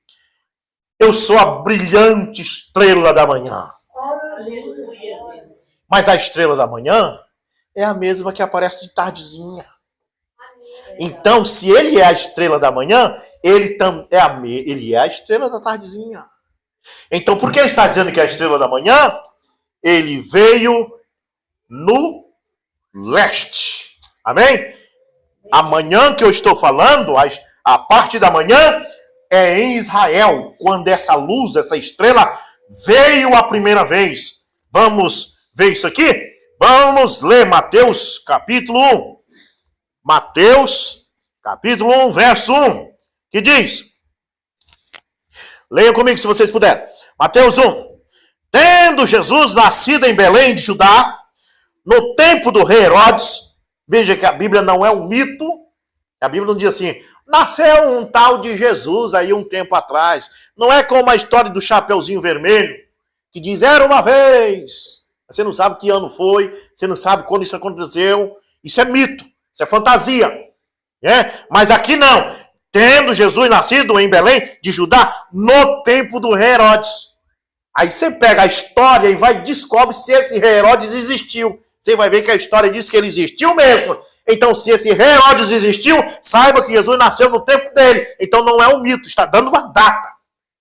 eu sou a brilhante estrela da manhã. Mas a estrela da manhã é a mesma que aparece de tardezinha. Então, se ele é a estrela da manhã, ele é a estrela da tardezinha. Então, por que ele está dizendo que é a estrela da manhã? Ele veio no leste. Amém? A manhã que eu estou falando, a parte da manhã, é em Israel, quando essa luz, essa estrela, veio a primeira vez. Vamos ver isso aqui? Vamos ler Mateus capítulo 1. Mateus capítulo 1, verso 1, que diz... Leiam comigo se vocês puderem. Mateus 1. Tendo Jesus nascido em Belém de Judá, no tempo do rei Herodes, veja que a Bíblia não é um mito, a Bíblia não diz assim, nasceu um tal de Jesus aí um tempo atrás. Não é como a história do Chapeuzinho Vermelho, que diz, era uma vez. Você não sabe que ano foi, você não sabe quando isso aconteceu. Isso é mito, isso é fantasia. Mas aqui não. Tendo Jesus nascido em Belém de Judá, no tempo do rei Herodes. Aí você pega a história e vai e descobre se esse rei Herodes existiu. Você vai ver que a história diz que ele existiu mesmo. Então, se esse rei Herodes existiu, saiba que Jesus nasceu no tempo dele. Então, não é um mito, está dando uma data.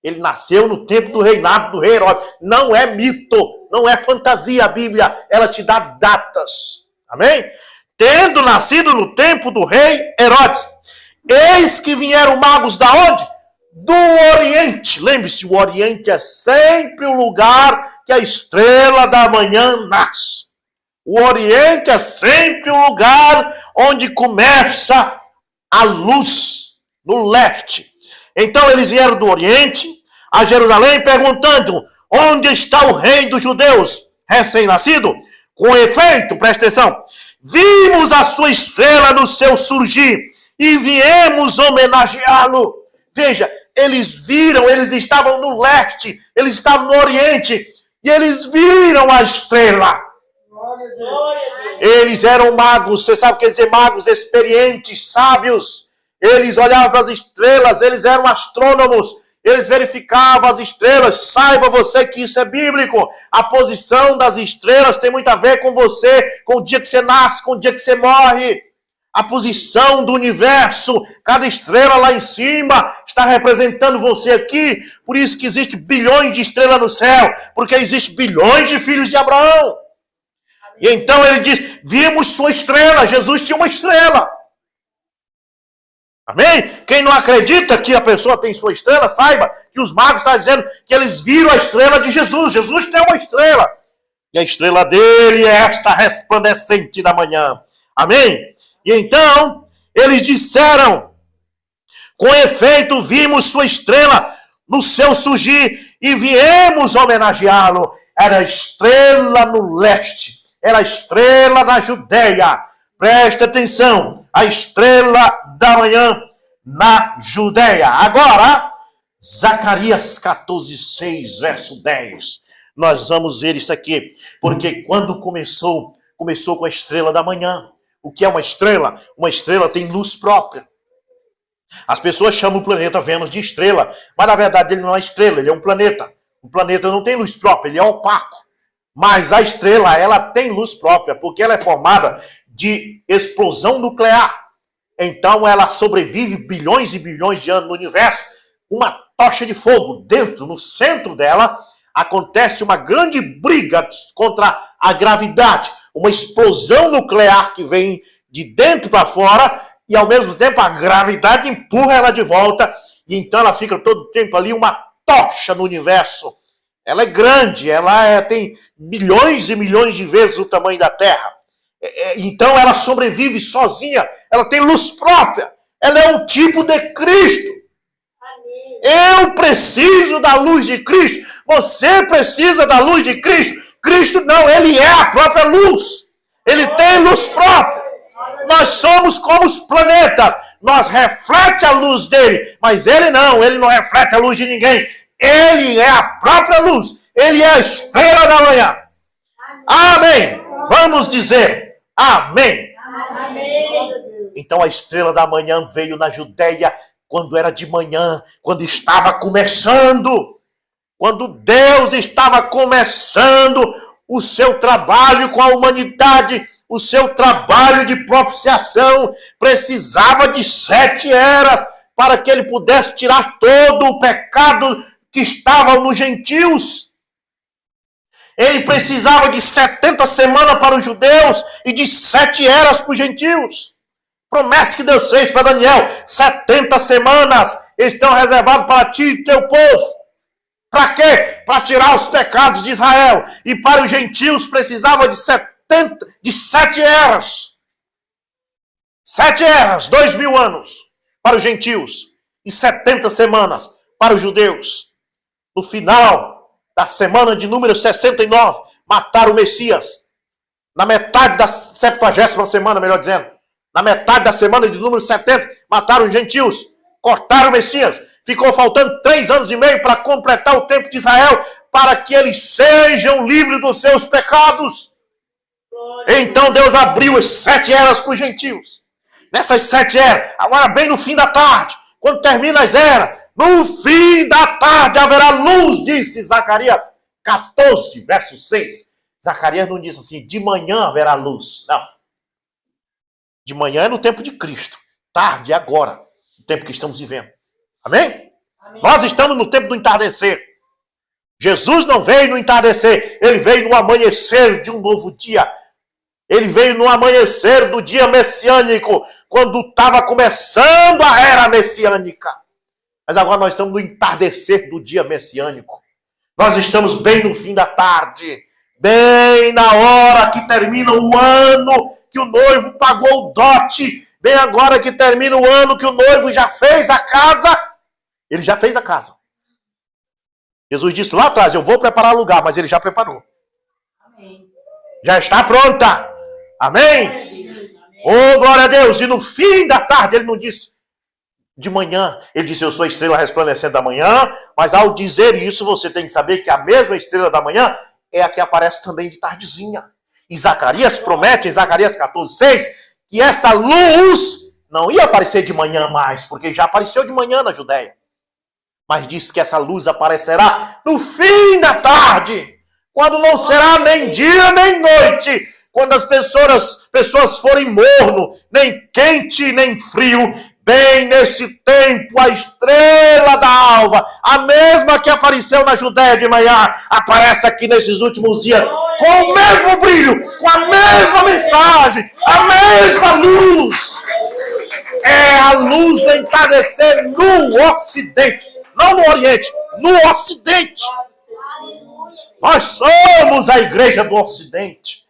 Ele nasceu no tempo do reinado do rei Herodes. Não é mito, não é fantasia a Bíblia. Ela te dá datas. Amém? Tendo nascido no tempo do rei Herodes. Eis que vieram magos da onde? Do Oriente. Lembre-se, o Oriente é sempre o lugar que a estrela da manhã nasce. O Oriente é sempre o lugar onde começa a luz, no leste. Então eles vieram do Oriente a Jerusalém perguntando, onde está o rei dos judeus recém-nascido? Com efeito, presta atenção, vimos a sua estrela no seu surgir e viemos homenageá-lo. Veja, eles viram, eles estavam no leste, eles estavam no Oriente, e eles viram a estrela. Eles eram magos, você sabe o que quer dizer magos? Experientes, sábios. Eles olhavam para as estrelas, eles eram astrônomos, eles verificavam as estrelas. Saiba você que isso é bíblico. A posição das estrelas tem muito a ver com você, com o dia que você nasce, com o dia que você morre. A posição do universo, cada estrela lá em cima está representando você aqui. Por isso que existe bilhões de estrelas no céu, porque existe bilhões de filhos de Abraão. E então ele diz, vimos sua estrela. Jesus tinha uma estrela. Amém? Quem não acredita que a pessoa tem sua estrela, saiba que os magos estão dizendo que eles viram a estrela de Jesus. Jesus tem uma estrela. E a estrela dele é esta resplandecente da manhã. Amém? E então, eles disseram, com efeito, vimos sua estrela no seu surgir e viemos homenageá-lo. Era a estrela no leste, era a estrela da Judeia. Presta atenção, a estrela da manhã na Judeia. Agora, Zacarias 14:6, verso 10. Nós vamos ver isso aqui, porque quando começou com a estrela da manhã. O que é uma estrela? Uma estrela tem luz própria. As pessoas chamam o planeta Vênus de estrela, mas na verdade ele não é estrela, ele é um planeta. O planeta não tem luz própria, ele é opaco. Mas a estrela, ela tem luz própria, porque ela é formada de explosão nuclear. Então ela sobrevive bilhões e bilhões de anos no universo. Uma tocha de fogo dentro, no centro dela, acontece uma grande briga contra a gravidade. Uma explosão nuclear que vem de dentro para fora e ao mesmo tempo a gravidade empurra ela de volta e então ela fica todo o tempo ali uma tocha no universo. Ela é grande, ela tem milhões e milhões de vezes o tamanho da Terra. Então ela sobrevive sozinha, ela tem luz própria, ela é um tipo de Cristo. Eu preciso da luz de Cristo, você precisa da luz de Cristo. Cristo não, ele é a própria luz. Ele tem luz própria. Nós somos como os planetas. Nós reflete a luz dele, mas ele não reflete a luz de ninguém. Ele é a própria luz. Ele é a estrela da manhã. Amém. Vamos dizer amém. Amém. Então a estrela da manhã veio na Judeia quando era de manhã, quando estava começando. Quando Deus estava começando o seu trabalho com a humanidade, o seu trabalho de propiciação precisava de 7 eras para que ele pudesse tirar todo o pecado que estava nos gentios. Ele precisava de 70 semanas para os judeus e de 7 eras para os gentios. Promessa que Deus fez para Daniel: 70 semanas estão reservadas para ti e teu povo. Para quê? Para tirar os pecados de Israel. E para os gentios precisava de 7 eras. 7 eras, 2000 anos para os gentios. E 70 semanas para os judeus. No final da semana de número 69, mataram o Messias. Na metade da 70ª semana, melhor dizendo. Na metade da semana de número 70, mataram os gentios. Cortaram o Messias. Ficou faltando 3 anos e meio para completar o tempo de Israel, para que eles sejam livres dos seus pecados. Então Deus abriu as 7 eras para os gentios. Nessas 7 eras, agora bem no fim da tarde, quando termina as eras, no fim da tarde haverá luz, disse Zacarias 14, verso 6. Zacarias não disse assim: de manhã haverá luz. Não. De manhã é no tempo de Cristo. Tarde é agora, no tempo que estamos vivendo. Amém? Amém? Nós estamos no tempo do entardecer. Jesus não veio no entardecer. Ele veio no amanhecer de um novo dia. Ele veio no amanhecer do dia messiânico, quando estava começando a era messiânica. Mas agora nós estamos no entardecer do dia messiânico. Nós estamos bem no fim da tarde. Bem na hora que termina o ano que o noivo pagou o dote. Bem agora que termina o ano que o noivo já fez a casa. Ele já fez a casa. Jesus disse lá atrás: eu vou preparar lugar, mas ele já preparou. Amém. Já está pronta. Amém? Amém. Oh, glória a Deus. E no fim da tarde, ele não disse de manhã. Ele disse: eu sou a estrela resplandecente da manhã. Mas ao dizer isso, você tem que saber que a mesma estrela da manhã é a que aparece também de tardezinha. E Zacarias promete, em Zacarias 14, 6, que essa luz não ia aparecer de manhã mais, porque já apareceu de manhã na Judéia. Mas disse que essa luz aparecerá no fim da tarde, quando não será nem dia nem noite, quando as pessoas forem morno, nem quente nem frio. Bem nesse tempo, a estrela da alva, a mesma que apareceu na Judéia de manhã, aparece aqui nesses últimos dias, com o mesmo brilho, com a mesma mensagem, a mesma luz. É a luz do entardecer no Ocidente, não no Oriente, no Ocidente. Nós somos a igreja do Ocidente.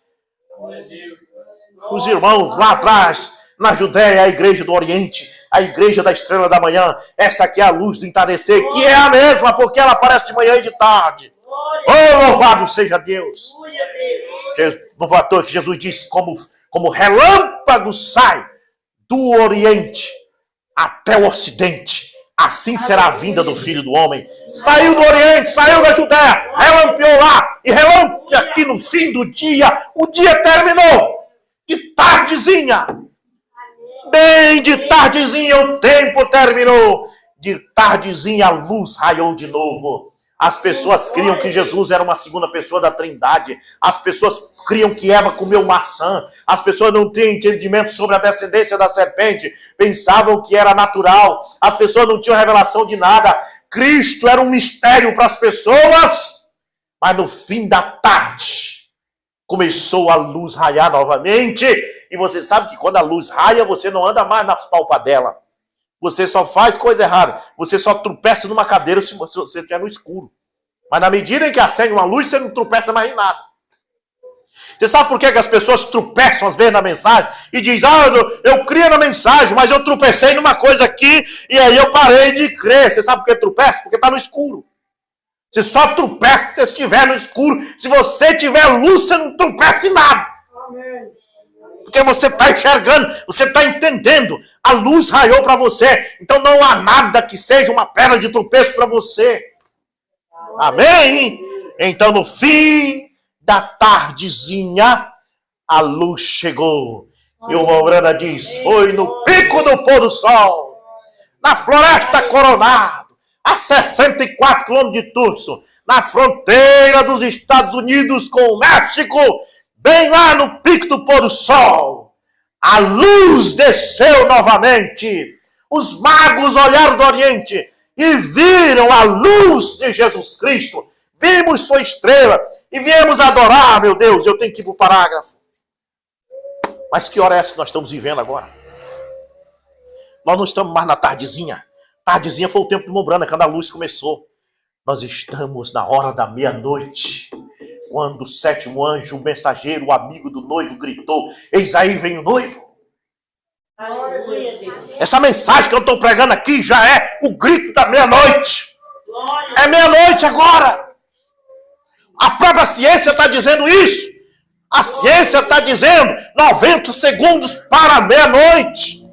Os irmãos lá atrás, na Judéia, a igreja do Oriente, a igreja da estrela da manhã. Essa aqui é a luz do entardecer, que é a mesma, porque ela aparece de manhã e de tarde. Oh, louvado seja Deus. Não foi à toa que Jesus disse: como relâmpago sai do Oriente até o Ocidente, assim será a vinda do Filho do Homem. Saiu do Oriente, saiu da Judéia, relampeou lá, e relampe aqui no fim do dia. O dia terminou, de tardezinha. Bem de tardezinha o tempo terminou. De tardezinha a luz raiou de novo. As pessoas criam que Jesus era uma segunda pessoa da Trindade. As pessoas criam que Eva comeu maçã. As pessoas não tinham entendimento sobre a descendência da serpente. Pensavam que era natural. As pessoas não tinham revelação de nada. Cristo era um mistério para as pessoas. Mas no fim da tarde começou a luz raiar novamente. E você sabe que quando a luz raia, você não anda mais nas palpadelas. Você só faz coisa errada. Você só tropeça numa cadeira se você estiver no escuro. Mas na medida em que acende uma luz, você não tropeça mais em nada. Você sabe por que as pessoas tropeçam às vezes na mensagem? E dizem: eu cria na mensagem, mas eu tropecei numa coisa aqui e aí eu parei de crer. Você sabe por que tropeça? Porque está no escuro. Você só tropeça se você estiver no escuro. Se você tiver luz, você não tropeça em nada. Amém. Porque você está enxergando, você está entendendo. A luz raiou para você. Então não há nada que seja uma pedra de tropeço para você. Amém? Então no fim da tardezinha, a luz chegou. E o Morana diz: foi no pico do pôr do sol, na floresta Coronado, a 64 quilômetros de Tucson, na fronteira dos Estados Unidos com o México. bem lá no pico do pôr do sol, a luz desceu novamente. Os magos olharam do Oriente e viram a luz de Jesus Cristo. Vimos sua estrela e viemos adorar, meu Deus. Eu tenho que ir para o parágrafo. Mas que hora é essa que nós estamos vivendo agora? Nós não estamos mais na tardezinha. Tardezinha foi o tempo do Mombrana, quando a luz começou. Nós estamos na hora da meia-noite, quando o sétimo anjo, o mensageiro, o amigo do noivo, gritou: eis aí vem o noivo. Aleluia, Deus. Essa mensagem que eu estou pregando aqui já é o grito da meia-noite. É meia-noite agora. A própria ciência está dizendo isso. A ciência está dizendo 90 segundos para a meia-noite.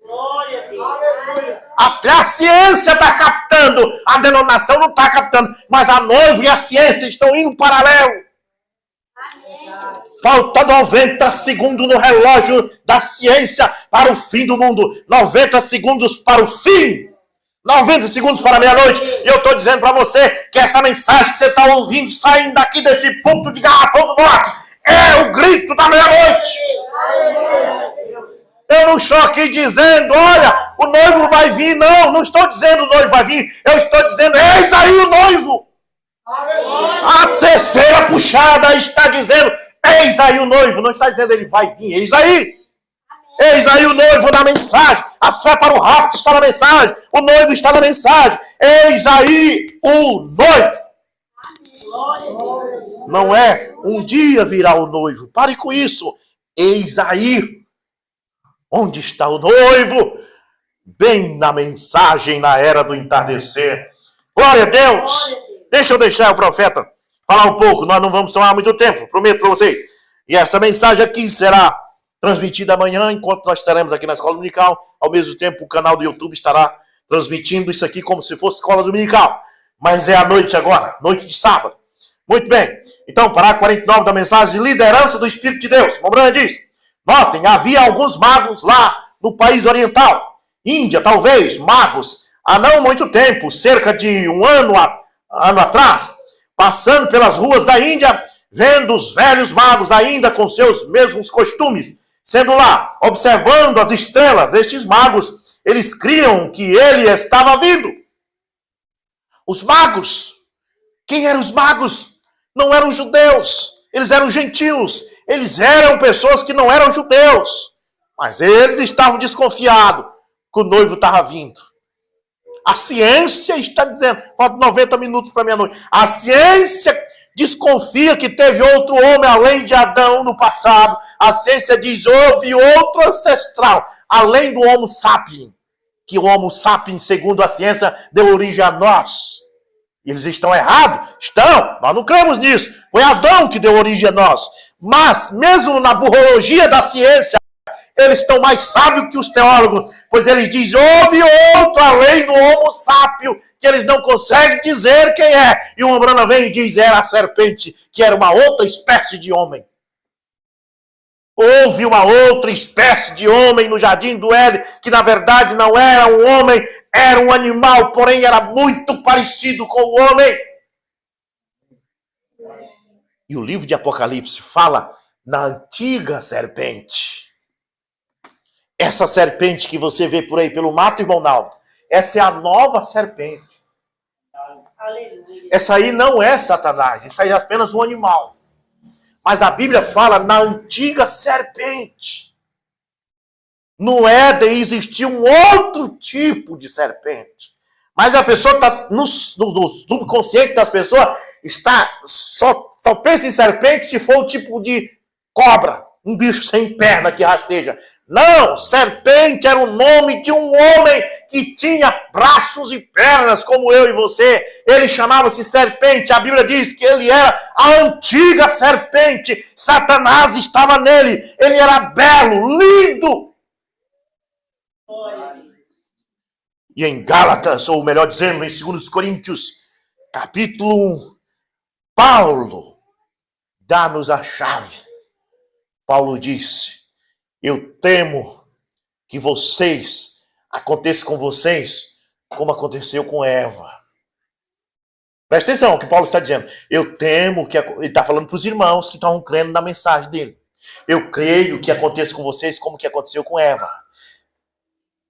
Glória a Deus. Até a ciência está captando. A denominação não está captando. Mas a noiva e a ciência estão indo paralelo. Falta 90 segundos no relógio da ciência para o fim do mundo. 90 segundos para o fim. 90 segundos para a meia-noite. E eu estou dizendo para você que essa mensagem que você está ouvindo saindo daqui desse ponto de Garrafão do Norte é o grito da meia-noite. Eu não estou aqui dizendo, olha, o noivo vai vir. Não, não estou dizendo o noivo vai vir. Eu estou dizendo, eis aí o noivo. A terceira puxada está dizendo, eis aí o noivo. Não está dizendo ele vai vir, eis aí. Eis aí o noivo na mensagem. A fé para o rapto está na mensagem. O noivo está na mensagem. Eis aí o noivo. Não é um dia virá o noivo. Pare com isso. Eis aí. Onde está o noivo? Bem na mensagem, na era do entardecer. Glória a Deus. Deixa eu deixar o profeta falar um pouco. Nós não vamos tomar muito tempo. Prometo para vocês. E essa mensagem aqui será transmitida amanhã, enquanto nós estaremos aqui na Escola Dominical. Ao mesmo tempo, o canal do YouTube estará transmitindo isso aqui como se fosse Escola Dominical. Mas é à noite agora, noite de sábado. Muito bem. Então, parágrafo 49 da mensagem, liderança do Espírito de Deus. Mombrana diz, notem, havia alguns magos lá no país oriental. Índia, talvez, magos, há não muito tempo, cerca de um ano atrás, passando pelas ruas da Índia, vendo os velhos magos ainda com seus mesmos costumes, sendo lá, observando as estrelas, estes magos, eles criam que ele estava vindo. Os magos, quem eram os magos? Não eram judeus, eles eram gentios, eles eram pessoas que não eram judeus, mas eles estavam desconfiados que o noivo estava vindo. A ciência está dizendo, falta 90 minutos para meia-noite, a ciência desconfia que teve outro homem além de Adão no passado. A ciência diz, houve outro ancestral, além do Homo sapiens, que o Homo sapiens, segundo a ciência, deu origem a nós. Eles estão errados? Estão. Nós não cremos nisso. Foi Adão que deu origem a nós. Mas, mesmo na burrologia da ciência, eles estão mais sábios que os teólogos, pois eles dizem, houve outro além do Homo sapiens, que eles não conseguem dizer quem é. E o Mombrana vem e diz, era a serpente, que era uma outra espécie de homem. Houve uma outra espécie de homem no Jardim do Éden, que na verdade não era um homem, era um animal, porém era muito parecido com o homem. E o livro de Apocalipse fala na antiga serpente. Essa serpente que você vê por aí pelo mato, irmão Naldo, essa é a nova serpente. Aleluia. Essa aí não é Satanás, isso aí é apenas um animal. Mas a Bíblia fala na antiga serpente. No Éden existia um outro tipo de serpente. Mas a pessoa está no subconsciente das pessoas, só pensa em serpente se for o tipo de cobra, um bicho sem perna que rasteja. Não, serpente era o nome de um homem que tinha braços e pernas como eu e você. Ele chamava-se serpente. A Bíblia diz que ele era a antiga serpente. Satanás estava nele. Ele era belo, lindo. E em Gálatas, ou melhor dizendo, em 2 Coríntios, capítulo 1, Paulo dá-nos a chave. Paulo disse, eu temo que aconteça com vocês como aconteceu com Eva. Presta atenção o que Paulo está dizendo. Eu temo que... Ele está falando para os irmãos que estavam crendo na mensagem dele. Eu creio que aconteça com vocês como que aconteceu com Eva.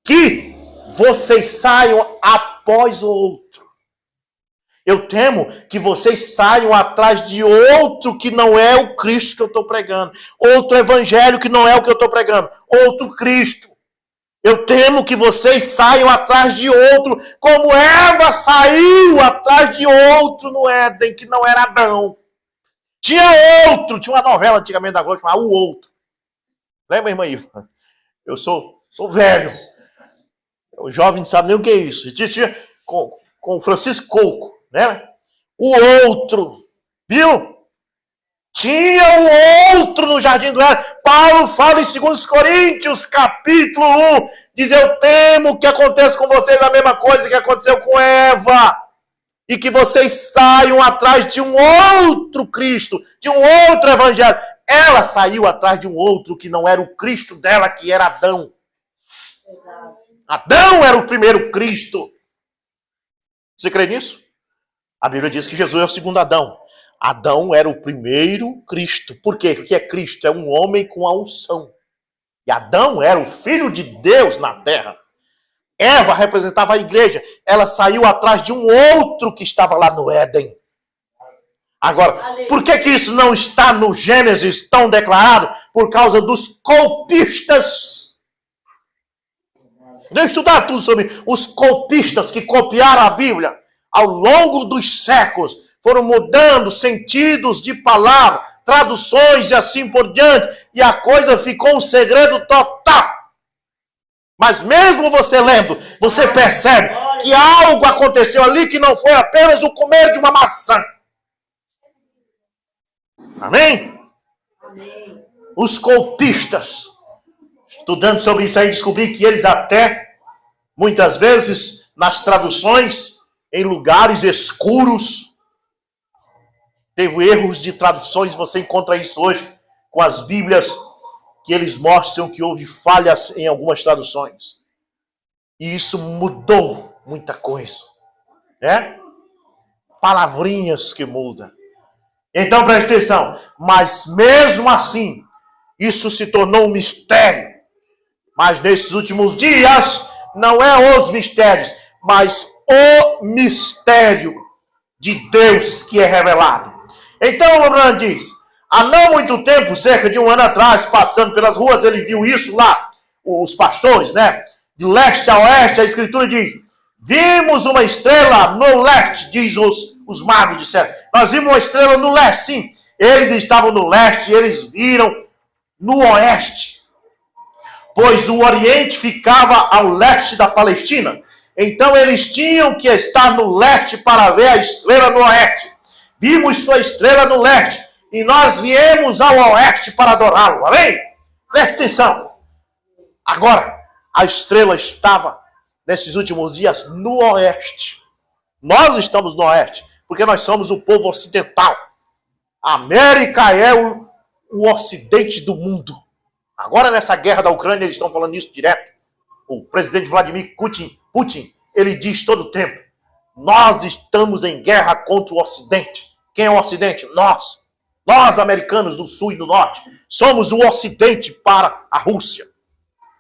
Que vocês saiam após o outro. Eu temo que vocês saiam atrás de outro que não é o Cristo que eu estou pregando. Outro evangelho que não é o que eu estou pregando. Outro Cristo. Eu temo que vocês saiam atrás de outro, como Eva saiu atrás de outro no Éden, que não era Adão. Tinha outro, tinha uma novela antigamente da Globo chamada O Outro. Lembra, irmã Iva? Eu sou velho. O jovem não sabe nem o que é isso. Tinha com Francisco Coco, né? O Outro, viu? Tinha o outro no jardim do Éden. Paulo fala em 2 Coríntios, capítulo 1, diz: eu temo que aconteça com vocês a mesma coisa que aconteceu com Eva, e que vocês saiam atrás de um outro Cristo, de um outro evangelho. Ela saiu atrás de um outro que não era o Cristo dela, que era Adão. Adão era o primeiro Cristo. Você crê nisso? A Bíblia diz que Jesus é o segundo Adão. Adão era o primeiro Cristo. Por quê? Porque Cristo é um homem com a unção. E Adão era o filho de Deus na terra. Eva representava a igreja. Ela saiu atrás de um outro que estava lá no Éden. Agora, por que isso não está no Gênesis tão declarado? Por causa dos copistas. Deixa eu estudar tudo sobre os copistas que copiaram a Bíblia ao longo dos séculos. Foram mudando sentidos de palavra, traduções e assim por diante. E a coisa ficou um segredo total. Mas mesmo você lendo, você percebe que algo aconteceu ali que não foi apenas o comer de uma maçã. Amém? Amém. Os copistas. Estudando sobre isso aí, descobri que eles até, muitas vezes, nas traduções, em lugares escuros, teve erros de traduções. Você encontra isso hoje com as Bíblias, que eles mostram que houve falhas em algumas traduções. E isso mudou muita coisa. Né? Palavrinhas que mudam. Então preste atenção. Mas mesmo assim, isso se tornou um mistério. Mas nesses últimos dias, não é os mistérios, mas o mistério de Deus que é revelado. Então o Abraão diz: há não muito tempo, cerca de 1 ano atrás, passando pelas ruas, ele viu isso lá, os pastores, né? De leste a oeste, a escritura diz: vimos uma estrela no leste, diz os magos disseram. Nós vimos uma estrela no leste, sim. Eles estavam no leste e eles viram no oeste. Pois o Oriente ficava ao leste da Palestina. Então eles tinham que estar no leste para ver a estrela no oeste. Vimos sua estrela no leste e nós viemos ao oeste para adorá-lo. Amém? Preste atenção. Agora, a estrela estava, nesses últimos dias, no oeste. Nós estamos no oeste, porque nós somos o povo ocidental. A América é o ocidente do mundo. Agora, nessa guerra da Ucrânia, eles estão falando isso direto. O presidente Vladimir Putin, ele diz todo o tempo: nós estamos em guerra contra o Ocidente. Quem é o Ocidente? Nós. Nós, americanos do Sul e do Norte, somos o Ocidente para a Rússia.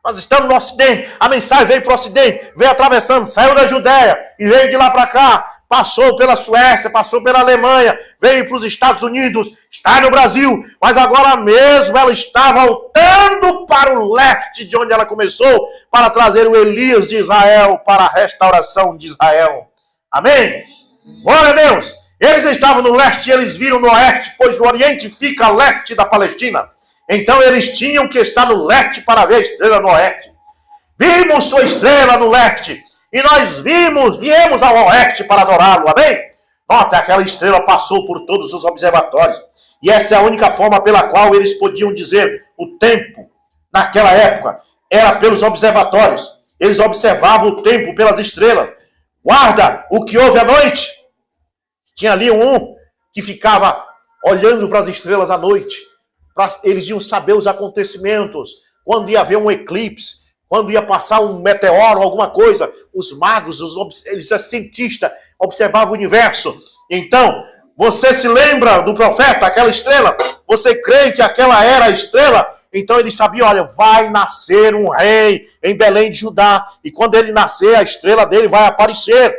Nós estamos no Ocidente. A mensagem veio para o Ocidente, veio atravessando, saiu da Judéia e veio de lá para cá. Passou pela Suécia, passou pela Alemanha, veio para os Estados Unidos, está no Brasil, mas agora mesmo ela está voltando para o leste, de onde ela começou, para trazer o Elias de Israel para a restauração de Israel. Amém? Glória a Deus! Eles estavam no leste e eles viram no oeste, pois o Oriente fica a leste da Palestina. Então eles tinham que estar no leste para ver a estrela no oeste. Vimos sua estrela no leste. E nós viemos ao oeste para adorá-lo, amém? Nota, aquela estrela passou por todos os observatórios. E essa é a única forma pela qual eles podiam dizer o tempo. Naquela época, era pelos observatórios. Eles observavam o tempo pelas estrelas. Guarda o que houve à noite. Tinha ali um que ficava olhando para as estrelas à noite. Eles iam saber os acontecimentos. Quando ia haver um eclipse. Quando ia passar um meteoro, alguma coisa, os magos, eles cientistas, observavam o universo Então, você se lembra do profeta, aquela estrela? Você crê que aquela era a estrela? Então ele sabia, olha, vai nascer um rei em Belém de Judá. E quando ele nascer, a estrela dele vai aparecer.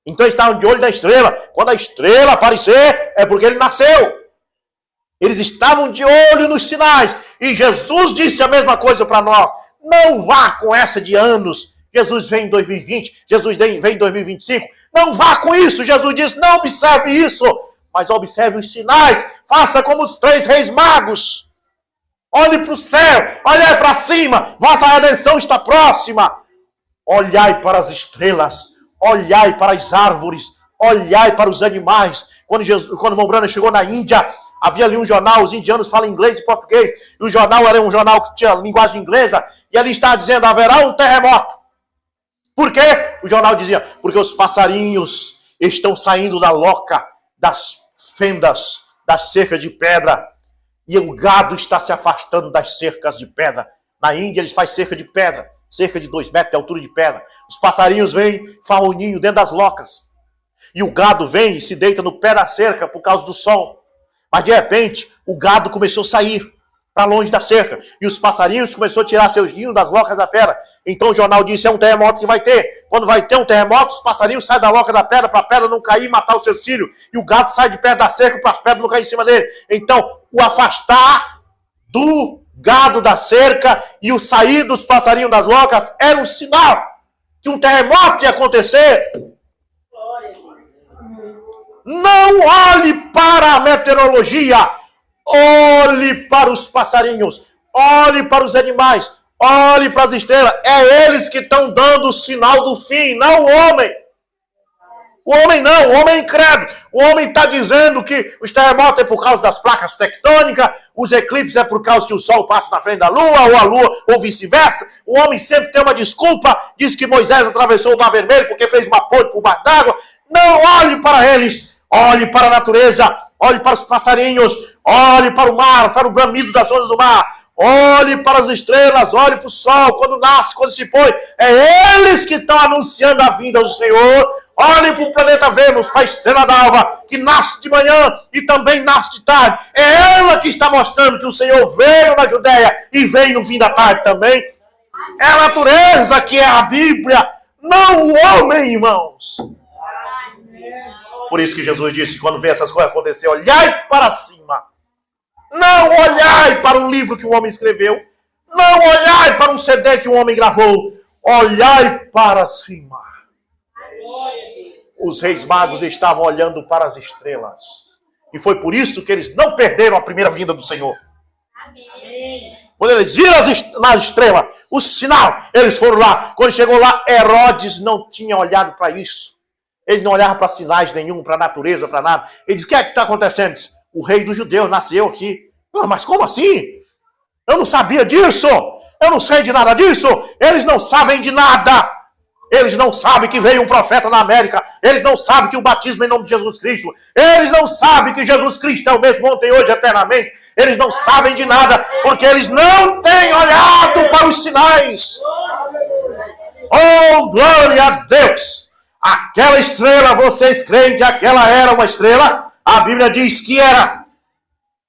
Então eles estavam de olho na estrela. Quando a estrela aparecer, é porque ele nasceu. Eles estavam de olho nos sinais. E Jesus disse a mesma coisa para nós. Não vá com essa de anos. Jesus vem em 2020, Jesus vem em 2025. Não vá com isso. Jesus disse, não observe isso. Mas observe os sinais. Faça como os 3 reis magos. Olhe para o céu. Olhai para cima. Vossa redenção está próxima. Olhai para as estrelas. Olhai para as árvores. Olhai para os animais. Quando o irmão Brana chegou na Índia, havia ali um jornal, os indianos falam inglês e português, e o jornal era um jornal que tinha linguagem inglesa, e ali estava dizendo, haverá um terremoto. Por quê? O jornal dizia, porque os passarinhos estão saindo da loca, das fendas, das cercas de pedra, e o gado está se afastando das cercas de pedra. Na Índia eles fazem cerca de pedra, cerca de 2 metros de altura de pedra. Os passarinhos vêm, fazem um ninho dentro das locas. E o gado vem e se deita no pé da cerca por causa do sol. Mas de repente, o gado começou a sair para longe da cerca. E os passarinhos começaram a tirar seus ninhos das locas da pedra. Então o jornal disse, é um terremoto que vai ter. Quando vai ter um terremoto, os passarinhos saem da loca da pedra para a pedra não cair e matar os seus filhos. E o gado sai de perto da cerca para as pedras não cair em cima dele. Então, o afastar do gado da cerca e o sair dos passarinhos das locas era um sinal que um terremoto ia acontecer. Não olhe para a meteorologia, olhe para os passarinhos, olhe para os animais, olhe para as estrelas. É eles que estão dando o sinal do fim, não o homem. O homem não, o homem é incrédulo. O homem está dizendo que os terremotos é por causa das placas tectônicas, os eclipses é por causa que o sol passa na frente da lua, ou a lua, ou vice-versa. O homem sempre tem uma desculpa, diz que Moisés atravessou o Mar Vermelho porque fez uma ponte por baixo d'água. Não olhe para eles. Olhe para a natureza, olhe para os passarinhos, olhe para o mar, para o bramido das ondas do mar, olhe para as estrelas, olhe para o sol, quando nasce, quando se põe. É eles que estão anunciando a vinda do Senhor. Olhe para o planeta Vênus, para a estrela d'alva, que nasce de manhã e também nasce de tarde. É ela que está mostrando que o Senhor veio na Judéia e veio no fim da tarde também. É a natureza que é a Bíblia, não o homem, irmãos. Por isso que Jesus disse, quando vê essas coisas acontecer, olhai para cima. Não olhai para um livro que um homem escreveu. Não olhai para um CD que um homem gravou. Olhai para cima. Os reis magos estavam olhando para as estrelas. E foi por isso que eles não perderam a primeira vinda do Senhor. Quando eles viram nas estrelas, o sinal, eles foram lá. Quando chegou lá, Herodes não tinha olhado para isso. Ele não olhava para sinais nenhum, para a natureza, para nada. Ele disse, o que é que está acontecendo? Disse, o rei dos judeus nasceu aqui. Mas como assim? Eu não sabia disso. Eu não sei de nada disso. Eles não sabem de nada. Eles não sabem que veio um profeta na América. Eles não sabem que o batismo é em nome de Jesus Cristo. Eles não sabem que Jesus Cristo é o mesmo ontem, hoje, eternamente. Eles não sabem de nada, porque eles não têm olhado para os sinais. Oh, glória a Deus! Aquela estrela, vocês creem que aquela era uma estrela? A Bíblia diz que era.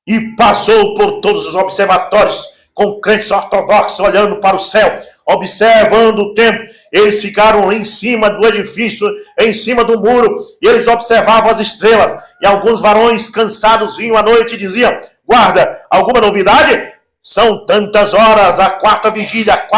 E passou por todos os observatórios com crentes ortodoxos olhando para o céu, observando o tempo. Eles ficaram em cima do edifício, em cima do muro, e eles observavam as estrelas. E alguns varões cansados vinham à noite e diziam, guarda, alguma novidade? São tantas horas, a quarta vigília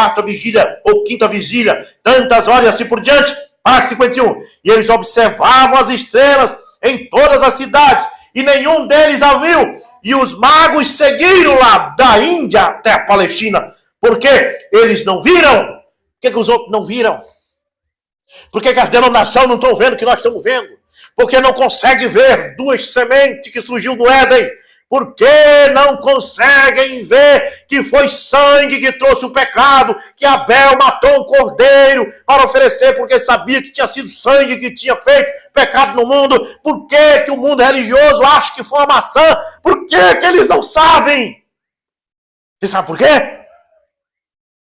ou quinta vigília, tantas horas e assim por diante. Parte 51. E eles observavam as estrelas em todas as cidades, e nenhum deles a viu. E os magos seguiram lá da Índia até a Palestina. Por quê? Eles não viram. Por que os outros não viram? Por que as denominações não estão vendo o que nós estamos vendo? Porque não conseguem ver 2 sementes que surgiu do Éden. Por que não conseguem ver que foi sangue que trouxe o pecado, que Abel matou um cordeiro para oferecer, porque sabia que tinha sido sangue que tinha feito pecado no mundo? Por que o mundo religioso acha que foi uma maçã? Por que eles não sabem? Você sabe por quê?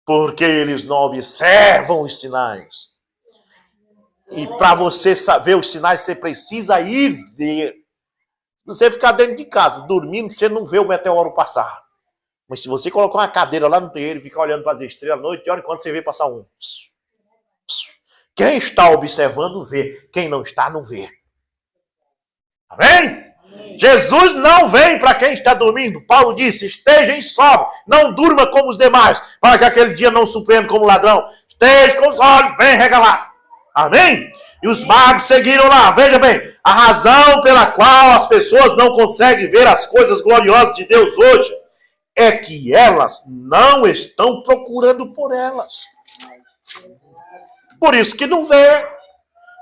Porque eles não observam os sinais. E para você saber os sinais, você precisa ir ver. Você ficar dentro de casa, dormindo, você não vê o meteoro passar. Mas se você colocar uma cadeira lá no terreiro e ficar olhando para as estrelas à noite, olha quando você vê passar um. Quem está observando, vê. Quem não está, não vê. Amém? Jesus não vem para quem está dormindo. Paulo disse, esteja em sóbrio, não durma como os demais, para que aquele dia não surpreenda como ladrão. Esteja com os olhos bem regalados. Amém? E os magos seguiram lá. Veja bem, a razão pela qual as pessoas não conseguem ver as coisas gloriosas de Deus hoje é que elas não estão procurando por elas. Por isso que não vê.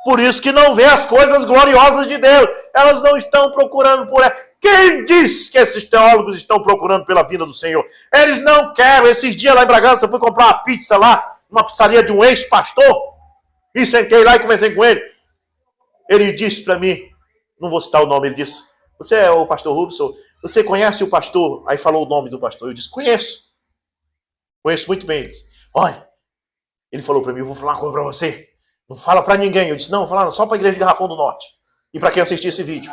Por isso que não vê as coisas gloriosas de Deus. Elas não estão procurando por elas. Quem disse que esses teólogos estão procurando pela vinda do Senhor? Eles não querem. Esses dias lá em Bragança, eu fui comprar uma pizza lá, numa pizzaria de um ex-pastor. E sentei lá e conversei com ele. Ele disse para mim, não vou citar o nome, ele disse, você é o pastor Rubson? Você conhece o pastor? Aí falou o nome do pastor. Eu disse, conheço. Conheço muito bem. Ele disse, olha, ele falou para mim, eu vou falar uma coisa para você. Não fala para ninguém. Eu disse, não, vou falar só para a igreja de Garrafão do Norte. E para quem assistir esse vídeo.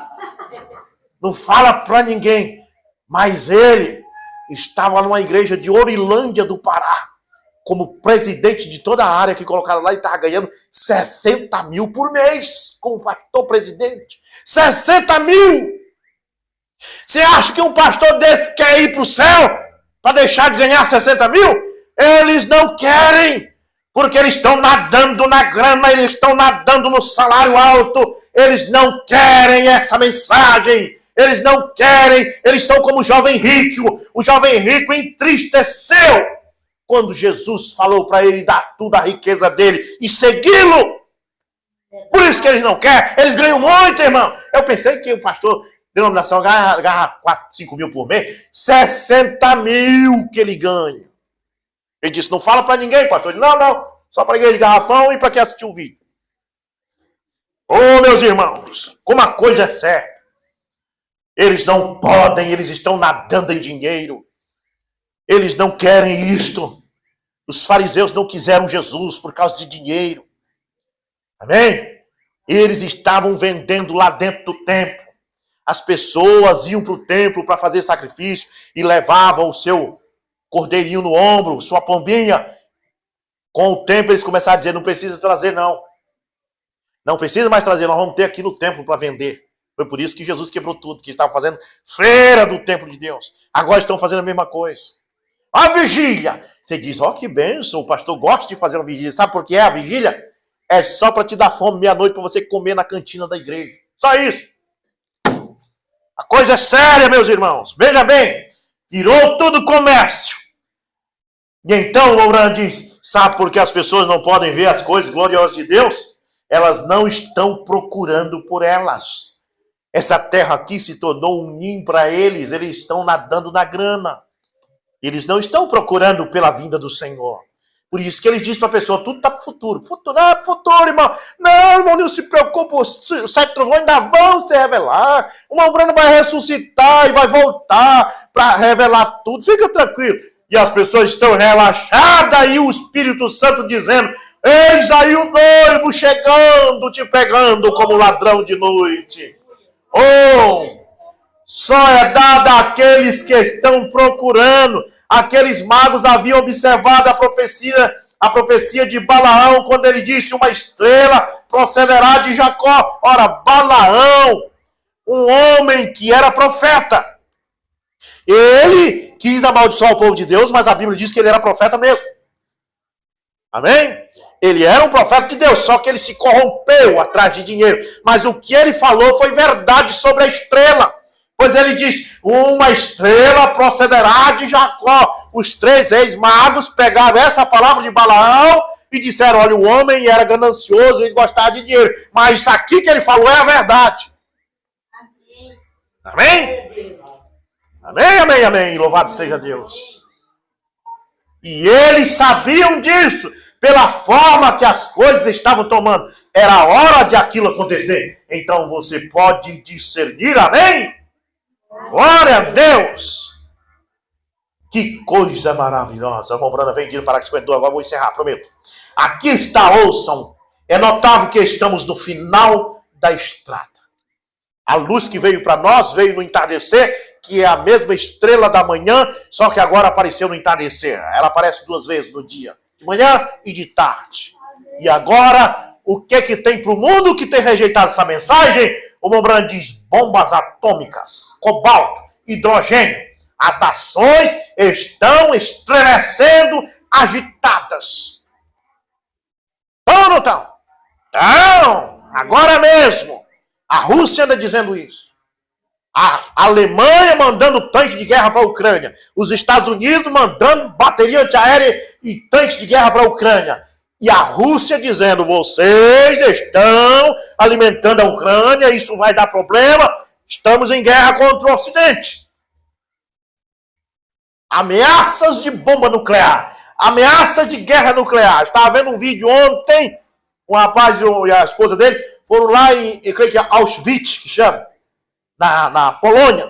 Não fala para ninguém. Mas ele estava numa igreja de Orilândia do Pará, como presidente de toda a área que colocaram lá, e estava ganhando 60 mil por mês, como pastor presidente. 60 mil! Você acha que um pastor desse quer ir para o céu para deixar de ganhar 60 mil? Eles não querem, porque eles estão nadando na grana, eles estão nadando no salário alto, eles não querem essa mensagem, eles não querem, eles são como o jovem rico. O jovem rico entristeceu quando Jesus falou para ele dar tudo a riqueza dele e segui-lo. Por isso que eles não querem. Eles ganham muito, irmão. Eu pensei que o pastor denominação ganha 4, 5 mil por mês. 60 mil que ele ganha. Ele disse, não fala para ninguém, pastor. Ele disse, não. Só para a igreja de Garrafão e para quem assistiu o vídeo. Ô, meus irmãos, como a coisa é certa. Eles não podem, eles estão nadando em dinheiro. Eles não querem isto. Os fariseus não quiseram Jesus por causa de dinheiro. Amém? Eles estavam vendendo lá dentro do templo. As pessoas iam para o templo para fazer sacrifício e levavam o seu cordeirinho no ombro, sua pombinha. Com o tempo eles começaram a dizer, não precisa trazer não. Não precisa mais trazer, nós vamos ter aqui no templo para vender. Foi por isso que Jesus quebrou tudo, que estavam fazendo feira do templo de Deus. Agora estão fazendo a mesma coisa. A vigília. Você diz, ó, que bênção, o pastor gosta de fazer uma vigília. Sabe por que é a vigília? É só para te dar fome meia-noite para você comer na cantina da igreja. Só isso. A coisa é séria, meus irmãos. Veja bem, virou tudo comércio. E então o Oran diz, sabe por que as pessoas não podem ver as coisas gloriosas de Deus? Elas não estão procurando por elas. Essa terra aqui se tornou um ninho para eles. Eles estão nadando na grana. Eles não estão procurando pela vinda do Senhor. Por isso que ele diz para a pessoa, tudo está para o futuro. Futuro, futuro, irmão. Não, irmão, não se preocupe. Os 7 trovões ainda vão se revelar. O irmão Brando vai ressuscitar e vai voltar para revelar tudo. Fica tranquilo. E as pessoas estão relaxadas e o Espírito Santo dizendo, eis aí o noivo chegando, te pegando como ladrão de noite. Oh, só é dado àqueles que estão procurando. Aqueles magos haviam observado a profecia de Balaão, quando ele disse, uma estrela procederá de Jacó. Ora, Balaão, um homem que era profeta. Ele quis amaldiçoar o povo de Deus, mas a Bíblia diz que ele era profeta mesmo. Amém? Ele era um profeta de Deus, só que ele se corrompeu atrás de dinheiro. Mas o que ele falou foi verdade sobre a estrela. Pois ele diz, uma estrela procederá de Jacó. Os 3 ex-magos pegaram essa palavra de Balaão e disseram, olha, o homem era ganancioso e gostava de dinheiro. Mas isso aqui que ele falou é a verdade. Amém? Amém, amém, amém. Louvado seja Deus. E eles sabiam disso, pela forma que as coisas estavam tomando. Era hora de aquilo acontecer. Então você pode discernir, amém? Glória a Deus! Que coisa maravilhosa. A irmã Branda vem de para que 52, agora vou encerrar, prometo. Aqui está, ouçam. É notável que estamos no final da estrada. A luz que veio para nós veio no entardecer, que é a mesma estrela da manhã, só que agora apareceu no entardecer. Ela aparece 2 vezes no dia, de manhã e de tarde. E agora, o que tem para o mundo que tem rejeitado essa mensagem? O Mombrand diz: bombas atômicas, cobalto, hidrogênio. As nações estão estremecendo, agitadas. Estão ou não estão? Não, agora mesmo. A Rússia anda dizendo isso. A Alemanha mandando tanque de guerra para a Ucrânia. Os Estados Unidos mandando bateria antiaérea e tanques de guerra para a Ucrânia. E a Rússia dizendo: vocês estão alimentando a Ucrânia, isso vai dar problema, estamos em guerra contra o Ocidente. Ameaças de bomba nuclear, ameaças de guerra nuclear. Estava vendo um vídeo ontem, um rapaz e a esposa dele foram lá em, eu creio que é Auschwitz, que chama, na Polônia,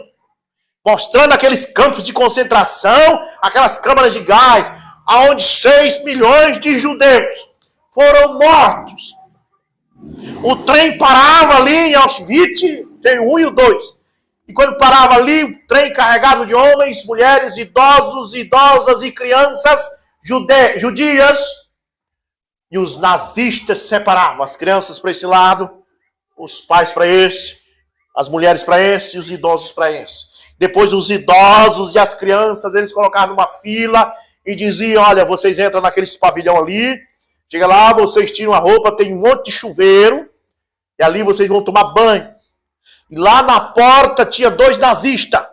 mostrando aqueles campos de concentração, aquelas câmaras de gás, onde 6 milhões de judeus foram mortos. O trem parava ali em Auschwitz, tem o 1 e o 2. E quando parava ali, o trem carregado de homens, mulheres, idosos, idosas e crianças judias, e os nazistas separavam as crianças para esse lado, os pais para esse, as mulheres para esse e os idosos para esse. Depois os idosos e as crianças, eles colocavam numa fila e diziam: olha, vocês entram naquele pavilhão ali, chega lá, vocês tiram a roupa, tem um monte de chuveiro, e ali vocês vão tomar banho. E lá na porta tinha 2 nazistas,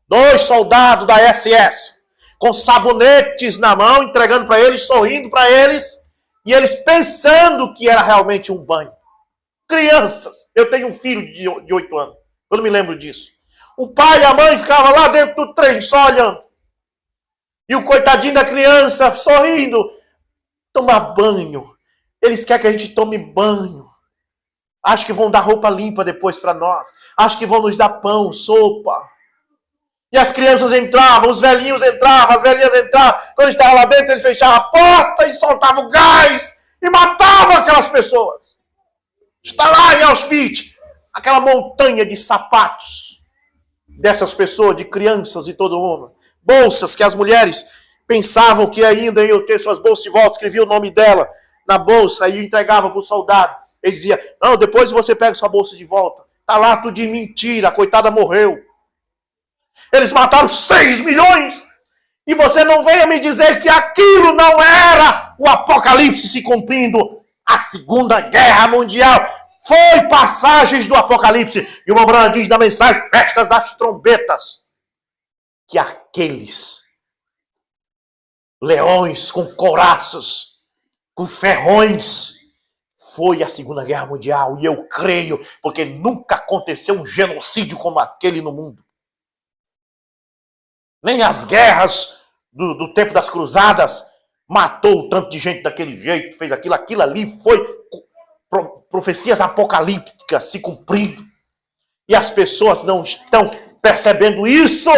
2 soldados da SS, com sabonetes na mão, entregando para eles, sorrindo para eles, e eles pensando que era realmente um banho. Crianças. Eu tenho um filho de 8 anos. Eu não me lembro disso. O pai e a mãe ficavam lá dentro do trem, só olhando. E o coitadinho da criança, sorrindo. Tomar banho. Eles querem que a gente tome banho. Acho que vão dar roupa limpa depois para nós. Acho que vão nos dar pão, sopa. E as crianças entravam, os velhinhos entravam, as velhinhas entravam. Quando estavam lá dentro, eles fechavam a porta e soltavam gás e matavam aquelas pessoas. Está lá em Auschwitz, aquela montanha de sapatos dessas pessoas, de crianças e todo mundo. Bolsas que as mulheres pensavam que ainda iam ter suas bolsas de volta, escrevia o nome dela na bolsa e entregava para o soldado. Ele dizia: não, depois você pega sua bolsa de volta. Está lá tudo de mentira, a coitada morreu. Eles mataram 6 milhões. E você não venha me dizer que aquilo não era o Apocalipse se cumprindo. A Segunda Guerra Mundial foi passagens do Apocalipse. E o Mombrand diz na mensagem: festas das trombetas, que aqueles leões com couraças, com ferrões, foi a Segunda Guerra Mundial. E eu creio, porque nunca aconteceu um genocídio como aquele no mundo. Nem as guerras do tempo das cruzadas matou tanto de gente daquele jeito, fez aquilo. Aquilo ali foi profecias apocalípticas se cumprindo. E as pessoas não estão percebendo isso.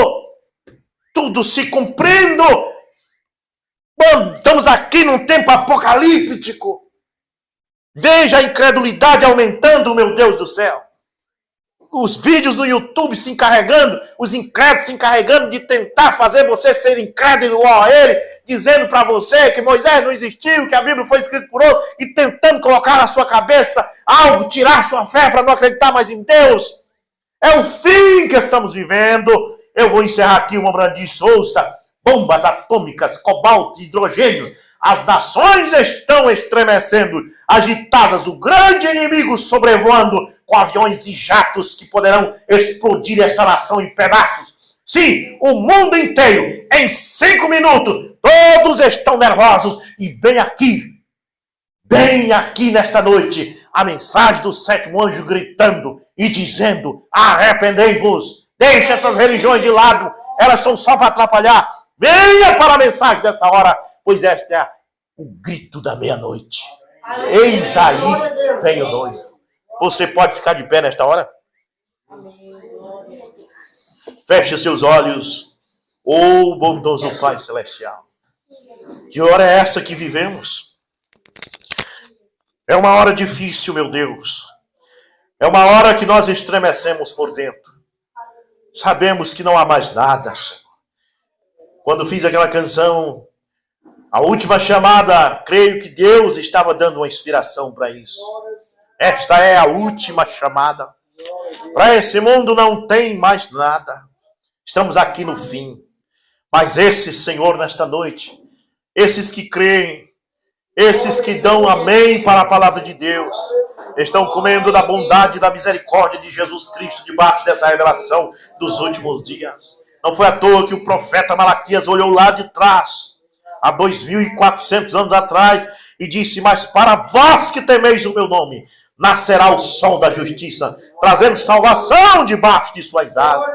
Tudo se cumprindo. Bom, estamos aqui num tempo apocalíptico. Veja a incredulidade aumentando, meu Deus do céu. Os vídeos no YouTube se encarregando, os incrédulos se encarregando de tentar fazer você ser incrédulo igual a ele, dizendo para você que Moisés não existiu, que a Bíblia foi escrita por outro, e tentando colocar na sua cabeça algo, tirar sua fé para não acreditar mais em Deus. É o fim que estamos vivendo. Eu vou encerrar aqui o Mombrand de Souza. Bombas atômicas, cobalto, hidrogênio. As nações estão estremecendo, agitadas, o grande inimigo sobrevoando com aviões e jatos que poderão explodir esta nação em pedaços. Sim, o mundo inteiro, em 5 minutos, todos estão nervosos. E bem aqui nesta noite, a mensagem do 7º anjo gritando e dizendo: arrependei-vos, deixe essas religiões de lado, elas são só para atrapalhar. Venha para a mensagem desta hora, pois este é o grito da meia-noite. Eis aí vem o noivo. Você pode ficar de pé nesta hora? Feche seus olhos, ô bondoso Pai Celestial. Que hora é essa que vivemos? É uma hora difícil, meu Deus. É uma hora que nós estremecemos por dentro. Sabemos que não há mais nada, Senhor. Quando fiz aquela canção, a última chamada, creio que Deus estava dando uma inspiração para isso. Esta é a última chamada. Para esse mundo não tem mais nada. Estamos aqui no fim. Mas esse, Senhor, nesta noite, esses que creem, esses que dão amém para a palavra de Deus, estão comendo da bondade e da misericórdia de Jesus Cristo debaixo dessa revelação dos últimos dias. Não foi à toa que o profeta Malaquias olhou lá de trás, há 2.400 anos atrás, e disse: mas para vós que temeis o meu nome, nascerá o sol da justiça, trazendo salvação debaixo de suas asas.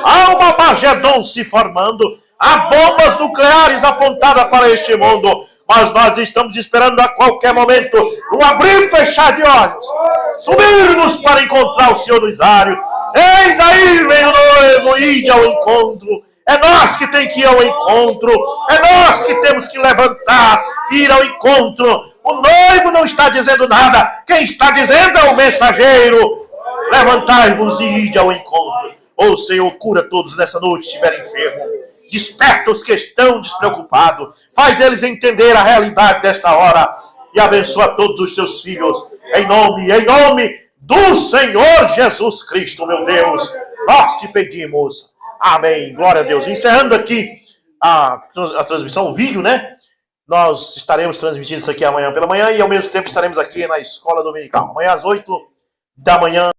Há uma Magedon se formando, há bombas nucleares apontadas para este mundo, mas nós estamos esperando a qualquer momento, um abrir e fechar de olhos, subirmos para encontrar o Senhor dos ares. Eis aí, vem o noivo, ide ao encontro. É nós que tem que ir ao encontro, é nós que temos que levantar, ir ao encontro. O noivo não está dizendo nada, quem está dizendo é o mensageiro. Levantai-vos e ide ao encontro. Ô Senhor, cura todos nessa noite que estiverem enfermos. Desperta os que estão despreocupados. Faz eles entender a realidade desta hora. E abençoa todos os teus filhos. Em nome do Senhor Jesus Cristo, meu Deus. Nós te pedimos. Amém. Glória a Deus. Encerrando aqui a transmissão, o vídeo, né? Nós estaremos transmitindo isso aqui amanhã pela manhã. E ao mesmo tempo estaremos aqui na escola dominical. Amanhã às 8 da manhã.